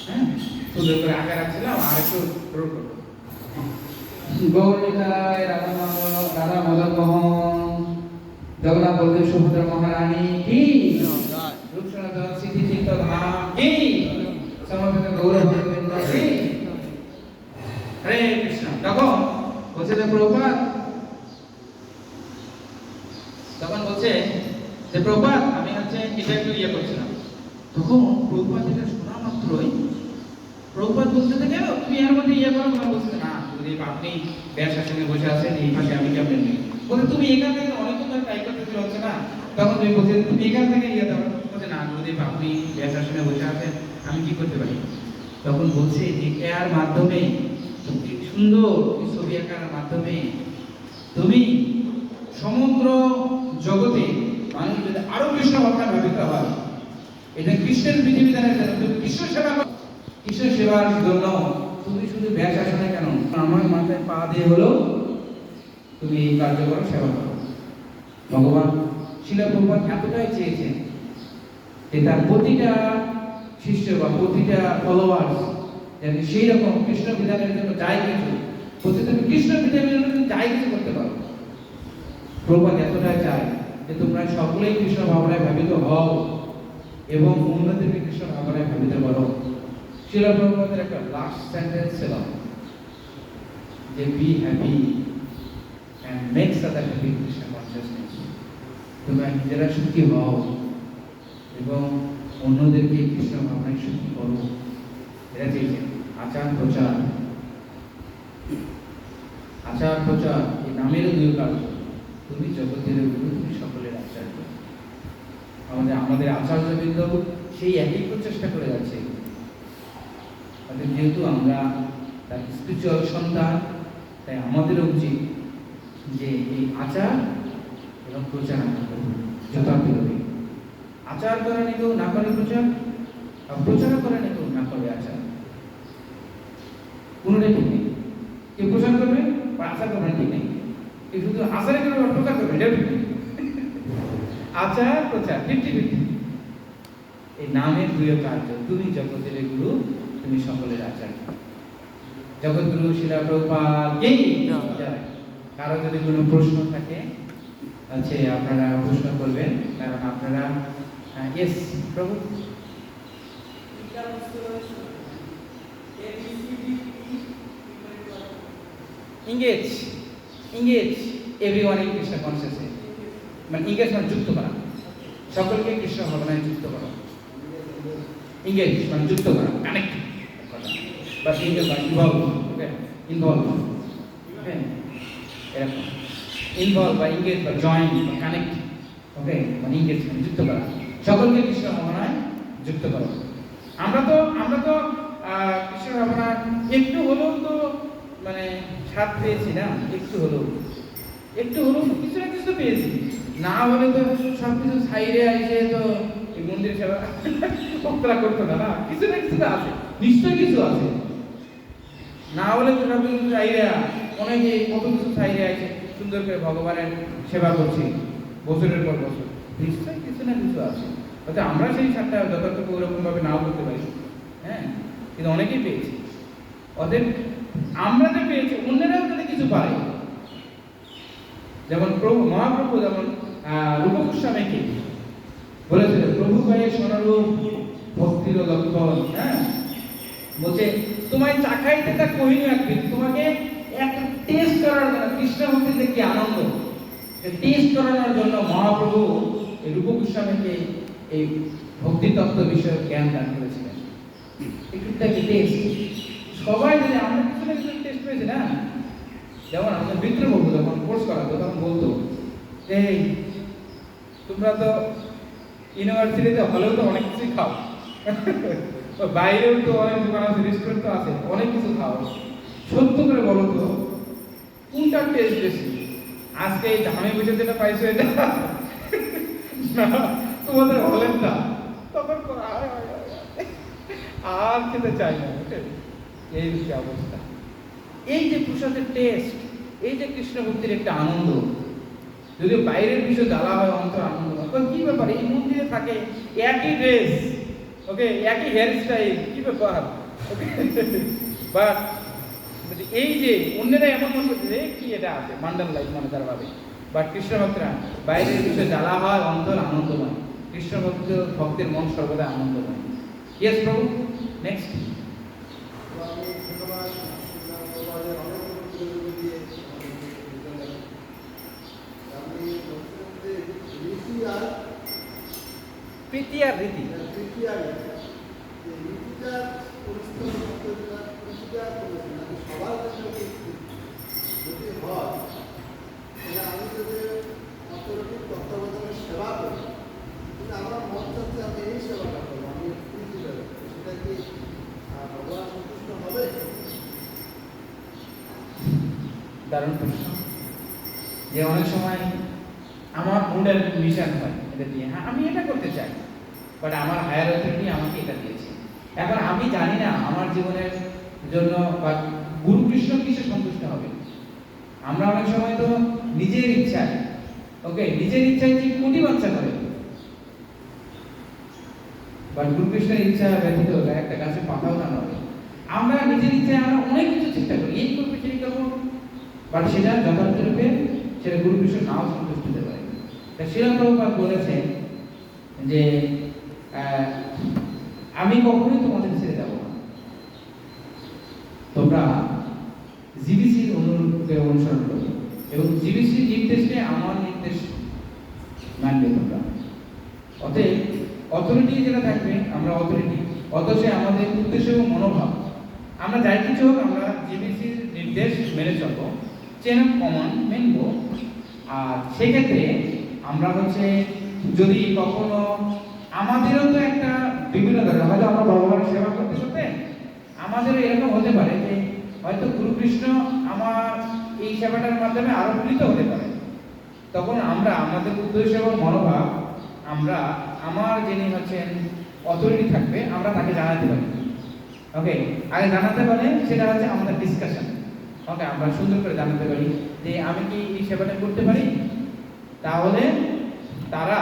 হ্যাঁ সুন্দর করে আঁকা রাখছিলাম, আর একটু ড্র করবো। গৌরীতায় রাধা মদন মোহন জগন্নাথ বলদেব সুভদ্রা মহারানী কি রূপ গৌরবৃন্দ কি হরে কৃষ্ণ। তখন বলছে যে প্রভুপাদ, তখন বলছে যে প্রভুপাদ আমি হচ্ছে এটা একটু ইয়ে করছিলাম। তখন প্রভুপাদ এটা শোনা মাত্রই প্রভুপাদ বলছে যে কেন তুমি এর মধ্যে ইয়ে করো না, বলছে না যদি আপনি ব্যাস আসনে বসে আছেন এই পাশে আমি কেমন নেই, বলছে তুমি এখান থেকে অনেকক্ষণ ধরে ট্রাই করতে হচ্ছে না, তখন তুমি বলছে তুমি এখান থেকে ইয়ে দাও, বলছে না যদি আপনি ব্যাস আসনে বসে আছেন আমি কি করতে পারি। তখন বলছে যে এর মাধ্যমে কি সুন্দর এই ছবি আঁকার মাধ্যমে তুমি সমগ্র জগতে মানুষ যদি আরো কৃষ্ণ ভক্ত ভাবিত হয়, এটা কৃষ্ণের বিধিবিধানের জন্য তুমি কৃষ্ণ সেবা করো। কৃষ্ণ সেবার জন্য তুমি শুধু ব্যাস আসনে কেন, আমার মাথায় পা দিয়ে হলো তুমি এই কার্য করো, সেবা করো। ভগবান শিলা প্রভুপাদ এতটাই চেয়েছেন যে তার প্রতিটা শিষ্য বা প্রতিটা ফলোয়ার যেন সেই রকম কৃষ্ণ বিধানের জন্য যাই কিছু বলছে, তুমি কৃষ্ণ বিধানের জন্য যাই কিছু করতে পারো। প্রভুপাদ এতটাই চায় যে তোমরা সকলেই কৃষ্ণ ভাবনায় ভাবিত হও এবং অন্যদেরকে কৃষ্ণ ভাবনায় ভাবিত করো। শিলা প্রভুপাদের একটা লাস্ট সেন্টেন্স ছিল যে be happy and makes other happy Krishna consciousness. তোমরা নিজেরা সুখী হও এবং অন্যদেরকে কৃষ্ণ ভাবনায় সুখী করো। এটা চেয়েছেন আচার প্রচার। আচার প্রচার এই নামেরও দুই কার্য, তুমি জগতের গুরু, তুমি সকলের আচার্য। আমাদের আচার্যবৃন্দ সেই একই প্রচেষ্টা করে যাচ্ছে। যেহেতু আমরা তার স্পিরিচুয়াল সন্তান, তাই আমাদেরও উচিত যে এই আচার এবং প্রচার আমরা করব যথাযথভাবে। আচার করা নিতেও না করে প্রচার, আর প্রচার করা নিতেও না করে আচার, কোনোটাই ঠিক নেই। কেউ প্রচার করবে বা আচার করবে ঠিক নেই, কেউ শুধু আচারে করবে বা প্রচার করবে এটাও ঠিক নেই। আচার প্রচার 50-50। এই নামের দুই কার্য, তুমি জগতের গুরু, তুমি সকলের আচার্য। জগৎগুরু শিলা প্রভুপাদ কি জয়। কারো যদি কোনো প্রশ্ন থাকে আছে আপনারা প্রশ্ন করবেন, কারণ আপনারা ইয়েস প্রভু engage everyone in Krishna consciousness, মানে engage মানে যুক্ত করা, সকলকে কৃষ্ণ ভাবনায় যুক্ত করা। engage মানে যুক্ত করা, কানেক্ট করা, বা ইনভলভ, ওকে ইনভলভ, ওকে এরকম ইনভলভ বা engage বা জয়েন বা কানেক্ট, ওকে মানে engage মানে যুক্ত করা, সকলকে কৃষ্ণ ভাবনায় যুক্ত করা। আমরা তো কৃষ্ণ ভাবনা একটু হলেও তো মানে স্বাদ পেয়েছি না, একটু হলেও কিছু না কিছু পেয়েছি, না হলে তো সব কিছু সাইডে আসে তো এই মন্দির সেবা ভক্তরা করতো না, না কিছু না কিছু আছে, নিশ্চয় কিছু আছে, না হলে তো সব কিছু সাইডে অনেকে কত কিছু সাইডে আছে সুন্দর করে ভগবানের সেবা করছি বছরের পর বছর, নিশ্চয়ই কিছু না কিছু আছে। হয়তো আমরা সেই সাতটা যথার্থ ওরকম ভাবে নাও করতে পারি, হ্যাঁ, কিন্তু অনেকেই পেয়েছি। ওদের আমরা যে পেয়েছি অন্যরাও যদি কিছু পায়, যেমন প্রভু মহাপ্রভু যেমন রূপ গোস্বামীকে বলেছিল প্রভু ভাইয়ের স্বরূপ ভক্তির লক্ষণ, হ্যাঁ, বলছে তোমায় চাখাইতে তা কহিনু একদিন, তোমাকে একটা টেস্ট করার জন্য কৃষ্ণ ভক্তিতে কি আনন্দ, টেস্ট করানোর জন্য মহাপ্রভু এই রূপ গোস্বামীকে এই ভক্তি তত্ত্ব বিষয়ে জ্ঞান দান করেছিলেন। একটু টেস্ট, সবাই যদি আমরা কিছু না কিছু টেস্ট পেয়েছি না, যেমন আমাদের মিত্রবাবু যখন কোর্স করাতো তখন বলতো এই তোমরা তো ইউনিভার্সিটিতে হলেও তো অনেক কিছুই খাও, বাইরেও তো অনেক দোকান আছে, রেস্টুরেন্ট তো আছে, অনেক কিছু খাও, সত্য করে বলো তো কোনটা টেস্ট বেশি? আজকে এই দামে বসে যেটা পাইছো এটা না তোমাদের হলেন না, তখন আর খেতে চাই না, এই যে অবস্থা। এই যে প্রসাদের টেস্ট, এই যে কৃষ্ণ ভক্তির একটা আনন্দ, যদিও বাইরের বিষয় জ্বালা হয় অন্তর আনন্দ হয়, কি ব্যাপার এই মন্দিরে থাকে একই ড্রেস, ওকে একই হেয়ার স্টাইল, কি ব্যাপার, ওকে বাট এই যে অন্যরা এমন মনে করছে কি এটা আছে মান্ডাল লাইফ মানে তারা ভাবে, বাট কৃষ্ণ ভক্তরা বাইরের বিষয় জ্বালা হয় অন্তর আনন্দময়, কৃষ্ণ ভক্তের মন সর্বদা আনন্দময়। ইয়েস প্রভু নেক্সট তৃতীয়ার রীতি। দারুণ প্রশ্ন। যে অনেক সময় আমার মুডের মিশন হয় এটা দিয়ে, হ্যাঁ আমি এটা করতে চাই, বাট আমার হায়ার অথরিটি আমাকে এটা দিয়েছে। এখন আমি জানি না আমার জীবনের জন্য বা গুরু কৃষ্ণ কিসে সন্তুষ্ট হবে। আমরা অনেক সময় তো নিজের ইচ্ছায়, ওকে, নিজের ইচ্ছায় যে কোটি বাচ্চা করে, বাট গুরু কৃষ্ণের ইচ্ছা ব্যতীত একটা গাছের পাতাও না হবে। আমরা নিজের ইচ্ছায় আমরা অনেক কিছু চেষ্টা করি, এই করবো সেই করবো, বাট সেটা যথার্থ রূপে সেটা গুরু কৃষ্ণ নাও সন্তুষ্ট হতে পারে। শ্রীরাম প্রভুপাদ বলেছেন যে আমি কখনোই তোমাদের ছেড়ে যাব না, তোমরা জিবিসির অনুরূপকে অনুসরণ করবে এবং জিবিসির নির্দেশে আমার নির্দেশ মানবে তোমরা। অতএব অথরিটি যেটা থাকবে, আমরা অথরিটি, অথচ আমাদের উদ্দেশ্য এবং মনোভাব, আমরা যাই কিছু হোক আমরা জিবিসির নির্দেশ মেনে চলবো, চেন অফ কমান্ড মেনবো। আর সেক্ষেত্রে আমরা হচ্ছে যদি কখনো আমাদেরও তো একটা বিভিন্ন ধরনের, হয়তো আমরা ভগবানের সেবা করতে করতে আমাদেরও এরকম হতে পারে যে হয়তো গুরু কৃষ্ণ আমার এই সেবাটার মাধ্যমে আরো প্রীত হতে পারে। তখন আমরা আমাদের উদ্দেশ্য এবং মনোভাব আমরা আমার যিনি হচ্ছেন অথরিটি থাকবে আমরা তাকে জানাতে পারি। ওকে, আগে জানাতে পারে সেটা হচ্ছে আমাদের ডিসকাশন। ওকে, আমরা সুন্দর করে জানাতে পারি যে আমি কি এই সেবাটা করতে পারি, তাহলে তারা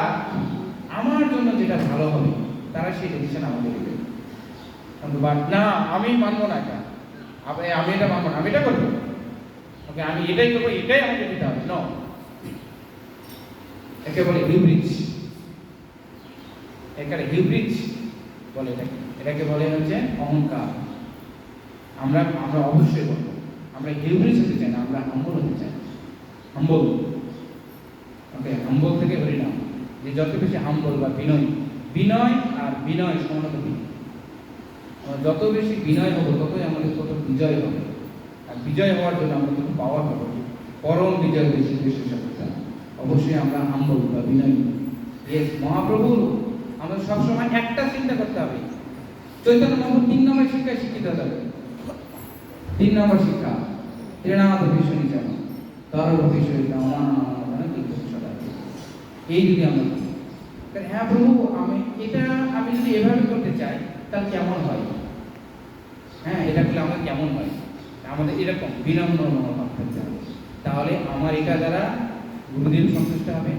আমার জন্য যেটা ভালো হবে তারা সেই ডিসিশন আমাকে দেবে। বাট না আমি মানবো না এটা, আমি এটা মানবো না, আমি এটা করবো, ওকে আমি এটাই করবো, এটাই আমাকে দিতে হবে। নো, একে বলে হিউব্রিজ, এখানে হিউব্রিজ বলে এটাকে, এটাকে বলে হচ্ছে অহংকার। আমরা আমরা অবশ্যই বলবো আমরা হিউব্রিজ হতে চাই না, আমরা হাম্বল হতে চাই। হাম্বল, ওকে, হাম্বল থেকে হরিনাম, যে যত বেশি হাম্বল বা বিনয়, বিনয় আর বিনয় সমানুপাতিক। যত বেশি বিনয় হবো ততই আমাদের তত বিজয় হবে, আর বিজয় হওয়ার জন্য আমরা তত পাওয়ার হবো, পরম বিজয় বেশি বেশি সফলতা। অবশ্যই আমরা হাম্বল বা বিনয়। ইয়েস, মহাপ্রভু আমাদের সবসময় একটা চিন্তা করতে হবে, চৈতন্য মহাপ্রভু 3 নম্বর শিক্ষায় শিক্ষিত হতে হবে। 3 নম্বর শিক্ষা, ত্রিনাথ ভীষণী যেন তর ভীষণী এই যদি আমরা, হ্যাঁ প্রভু আমি এটা আমি যদি এভাবে করতে চাই তাহলে কেমন হয়, হ্যাঁ এটা করলে আমার কেমন হয়, আমাদের এরকম বিনম্র মনোভাব থাকতে হবে। তাহলে আমার এটা দ্বারা গুরুদেব সন্তুষ্ট হবে।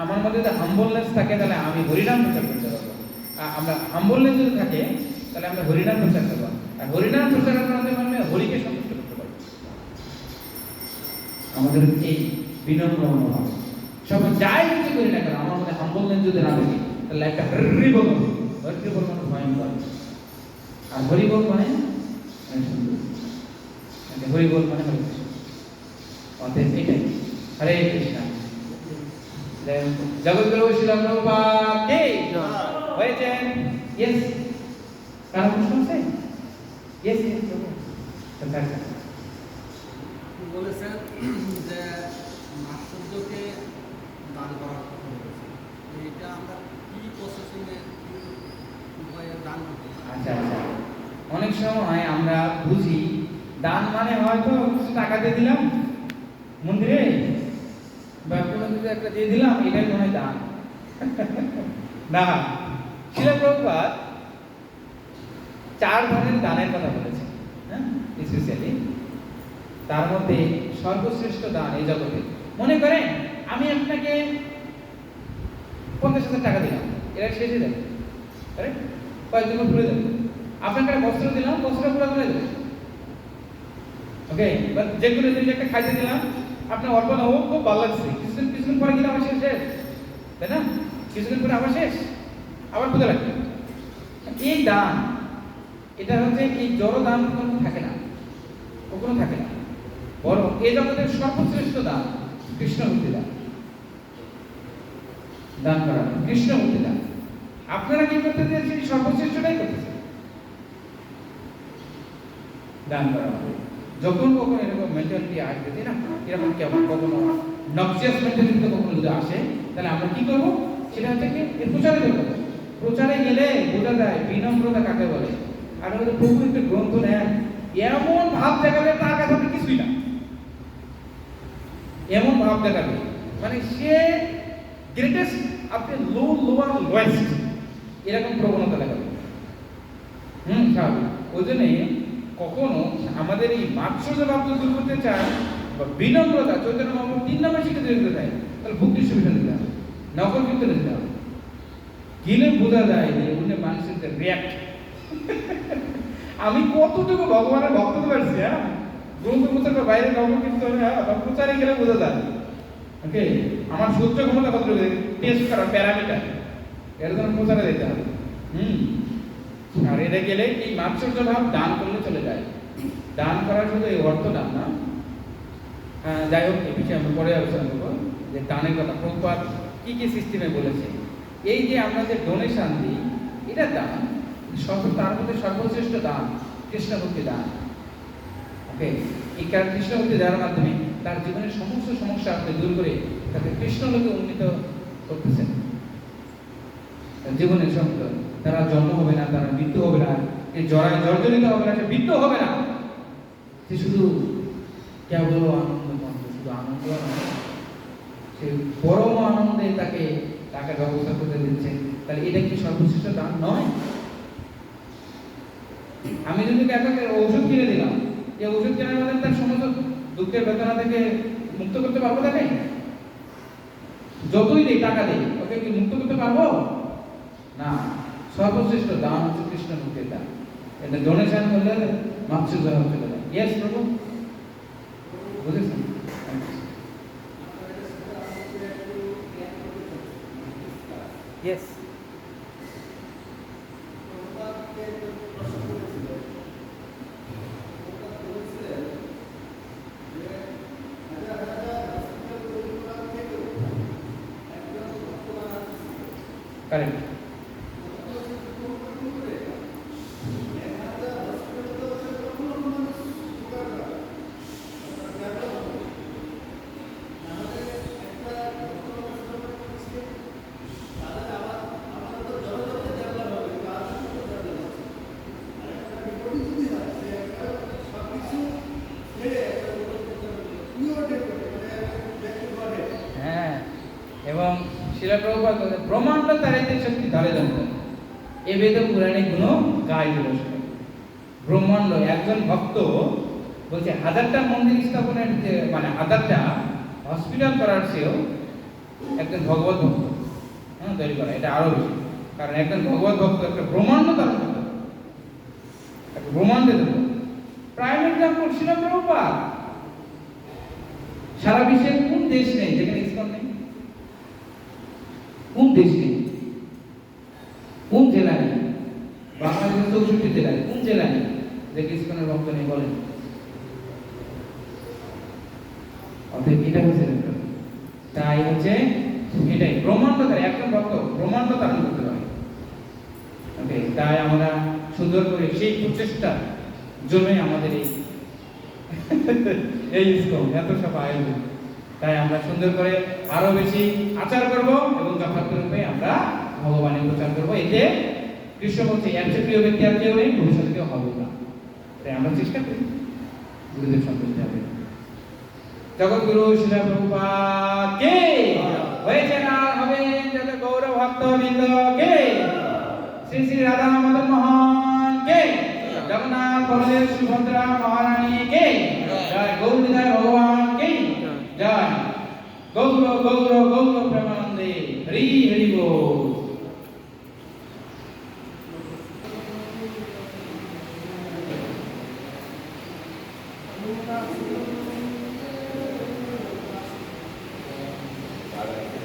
আমার মধ্যে যদি হাম্বলনেস থাকে তাহলে আমি হরিনাম প্রচার করতে পারবো। আমরা হাম্বলনেস যদি থাকে তাহলে আমরা হরিনাম প্রচার করবো, আর হরিনাম প্রচারের মাধ্যমে হরিকে সন্তুষ্ট করতে পারবো। আমাদের এই বিনম্র মনোভাব, সব যাই কিছু করি না কেন আমার মধ্যে হাম্বলনেস যদি না থাকে তাহলে একটা হরিবল হবে। হরিবল মানে ভয়ঙ্কর, আর হরিবল মানে হরিবল মানে হরি। অতএব এটাই। হরে কৃষ্ণ। জগৎগুরু শ্রীরাম প্রভুপাদ কে হয়েছেন। ইয়েস, কারো প্রশ্ন আছে? ইয়েস ইয়েস প্রভু বলেছেন যে মাস্টারকে দান করার কথা বলেছেন, এটা আমরা কি প্রসেসিংয়ে উপায়ে দান করতে পারি? আচ্ছা আচ্ছা, অনেক সময় আমরা বুঝি দান মানে হয়তো কিছু টাকা দিয়ে দিলাম মন্দিরে বা কোনো কিছু একটা দিয়ে দিলাম, এটাই মনে হয় দান। না, শ্রীল প্রভুপাদ 4 ধরনের দানের কথা বলেছেন, হ্যাঁ, স্পেশালি তার মধ্যে সর্বশ্রেষ্ঠ দান এই জগতে। মনে করেন আমি আপনাকে 50,000 টাকা দিলাম, এরা শেষে দেবে, কয়েকদিন ঘুরে দেবে। আপনাকে একটা বস্ত্র দিলাম, বস্ত্র পুরো করে দেবে। ওকে, বা যেগুলো জিনিস একটা খাইতে দিলাম, আপনার অল্প না হোক খুব ভালো লাগছে, কিছুদিন পরে গেলে আবার শেষ, তাই না? কিছুদিন পরে আবার শেষ, আবার কোথায় লাগবে। এই দান, এটা হচ্ছে এই জড় দান কোনো থাকে না, কখনো থাকে না। বরং এই জগতের সর্বশ্রেষ্ঠ দান কৃষ্ণ ভক্তি দান, দান করা কৃষ্ণ ভক্তি দান। আপনারা কি করতেছেন? সেই সর্বশ্রেষ্ঠটাই করতেছেন, দান করা হবে। যখন কখনো এরকম মেন্টালিটি আসবে, তাই না, এরকম কেমন কখনো নক্সিয়াস মেন্টালিটি কখনো যদি আসে, তাহলে আমরা কি করব? সেটা হচ্ছে কি, এর প্রচারে করবো। প্রচারে গেলে বোঝা যায় বিনম্রতা কাকে বলে। আর আমাদের প্রভু একটা গ্রন্থ নেন, এমন ভাব দেখাবে তার কাছে আপনি কিছুই না, এমন ভাব দেখাবে মানে সে গ্রেটেস্ট, আপনি লোয়ার লোয়েস্ট, এরকম প্রবণতা দেখাবে। স্বাভাবিক। ওই জন্যে কখনো আমাদের এই মাৎসর্য ভাব দূর করতে চায় বা বিনম্রতা, চৈতন্য মহাপ্রভু 3 নম্বর শিক্ষা দিতে চায়, তাহলে ভক্তি সুবিধা দিতে হবে, নকল কিন্তু দিতে হবে। গেলে বোঝা যায় যে উনি মানুষের রিয়াক্ট আমি কতটুকু ভগবানের ভক্ত হতে পারছি। গ্রন্থ প্রচার বাইরে নকল কিন্তু প্রচারে গেলে বোঝা যায়। ওকে, আমার সহ্য ক্ষমতা কতটুকু টেস্ট করা প্যারামিটার, এর জন্য প্রচারে দিতে হবে। আর এটা গেলে এই মাৎসর্য ভাব দান করলে চলে যায়। দান করার শুধু এই অর্থ দান না, যাই হোক, এই বিষয়ে আমরা পরে আলোচনা করবো যে দানের কথা প্রভুপাদ কি কি সিস্টেমে বলেছে। এই যে আমরা যে ডোনেশন দিই, এটা দান, তার মধ্যে সর্বশ্রেষ্ঠ দান কৃষ্ণভক্তি দান। ওকে, এই কৃষ্ণভক্তি দেওয়ার মাধ্যমে তার জীবনের সমস্ত সমস্যা আপনি দূর করে তাকে কৃষ্ণলোকে উন্নীত করতেছেন। জীবনের সঙ্গে তারা জন্ম হবে না, তারা মৃত্যু হবে না, এই জড়ায় জর্জরিত হবে না, সে মৃত্যু হবে না, সে শুধু কেবল আনন্দ পাবে, শুধু আনন্দ, সে পরম আনন্দে তাকে টাকা ব্যবস্থা করে দিচ্ছেন। তাহলে এটা কি সর্বশ্রেষ্ঠ দান নয়? আমি যদি কাউকে ওষুধ কিনে দিলাম, এই ওষুধ কেনার মধ্যে তার সমস্ত দুঃখের বেদনা থেকে মুক্ত করতে পারবো তাকে? যতই দিই, টাকা দিই, ওকে কি মুক্ত করতে পারবো না। সর্বশ্রেষ্ঠ দান হচ্ছে কৃষ্ণ মুক্তির দান। এটা ডোনেশন করলে মাৎসর্য ভাব চলে যায়। ইয়েস প্রভু, বুঝেছেন? Yes, correct. হ্যাঁ, এবং শিলা প্রভুপাদ ব্রহ্মাণ্ড তারাইতে শক্তি ধরে জানতেন, এ বেদ পুরাণে গুণ গাই বসে। ব্রহ্মাণ্ড, একজন ভক্ত বলছে 1000টা মন্দির স্থাপনের যে মানে 1000টা হসপিটাল করার চেয়েও একজন ভগবত ভক্ত তৈরি করা এটা আরো বেশি। কারণ একজন ভগবত ভক্ত একটা ব্রহ্মাণ্ড ধারণ করতে, একটা ব্রহ্মাণ্ডে দেব। প্রাইম এক্সাম্পল শিলা প্রভুপাদ। সারা বিশ্বের কোন দেশ নেই যেখানে ইসকন নেই? কোন দেশ নেই? কোন জেলা নেই? বাংলাদেশের 64 জেলায় কোন জেলা নেই যে ইসকনের ভক্ত নেই বলেন? অতএব এটা হচ্ছে তাই হচ্ছে এটাই ব্রহ্মাণ্ড তার একজন ভক্ত ব্রহ্মাণ্ড ধারণ করতে পারে। ওকে, তাই আমরা সুন্দর করে সেই প্রচেষ্টার জন্যই আমাদের এই ইসকন এত সব আয়োজন। তাই আমরা সুন্দর করে আরো বেশি আচার করব এবং যথাযথরূপে আমরা ভগবানের প্রচার করব। এতে কৃষ্ণ বলছে এর চেয়ে প্রিয় ব্যক্তি আর কেউ নেই, ভবিষ্যতে কেউ হবে না। তাই আমরা চেষ্টা করি গুরুদেব সন্তুষ্টি হবে। জগৎগুরু শিলা প্রভুপাদ কে হয়েছেন আর হবেন যত গৌর ভক্তবৃন্দ কে, শ্রী শ্রী রাধা মদন মোহন কে, জগন্নাথ বলদেব সুভদ্রা মহারানী কে, জয় গৌরীধর ভগবান কে জয়। গৌর গৌর গৌর প্রেমানন্দে হরি হরি বল। Gracias.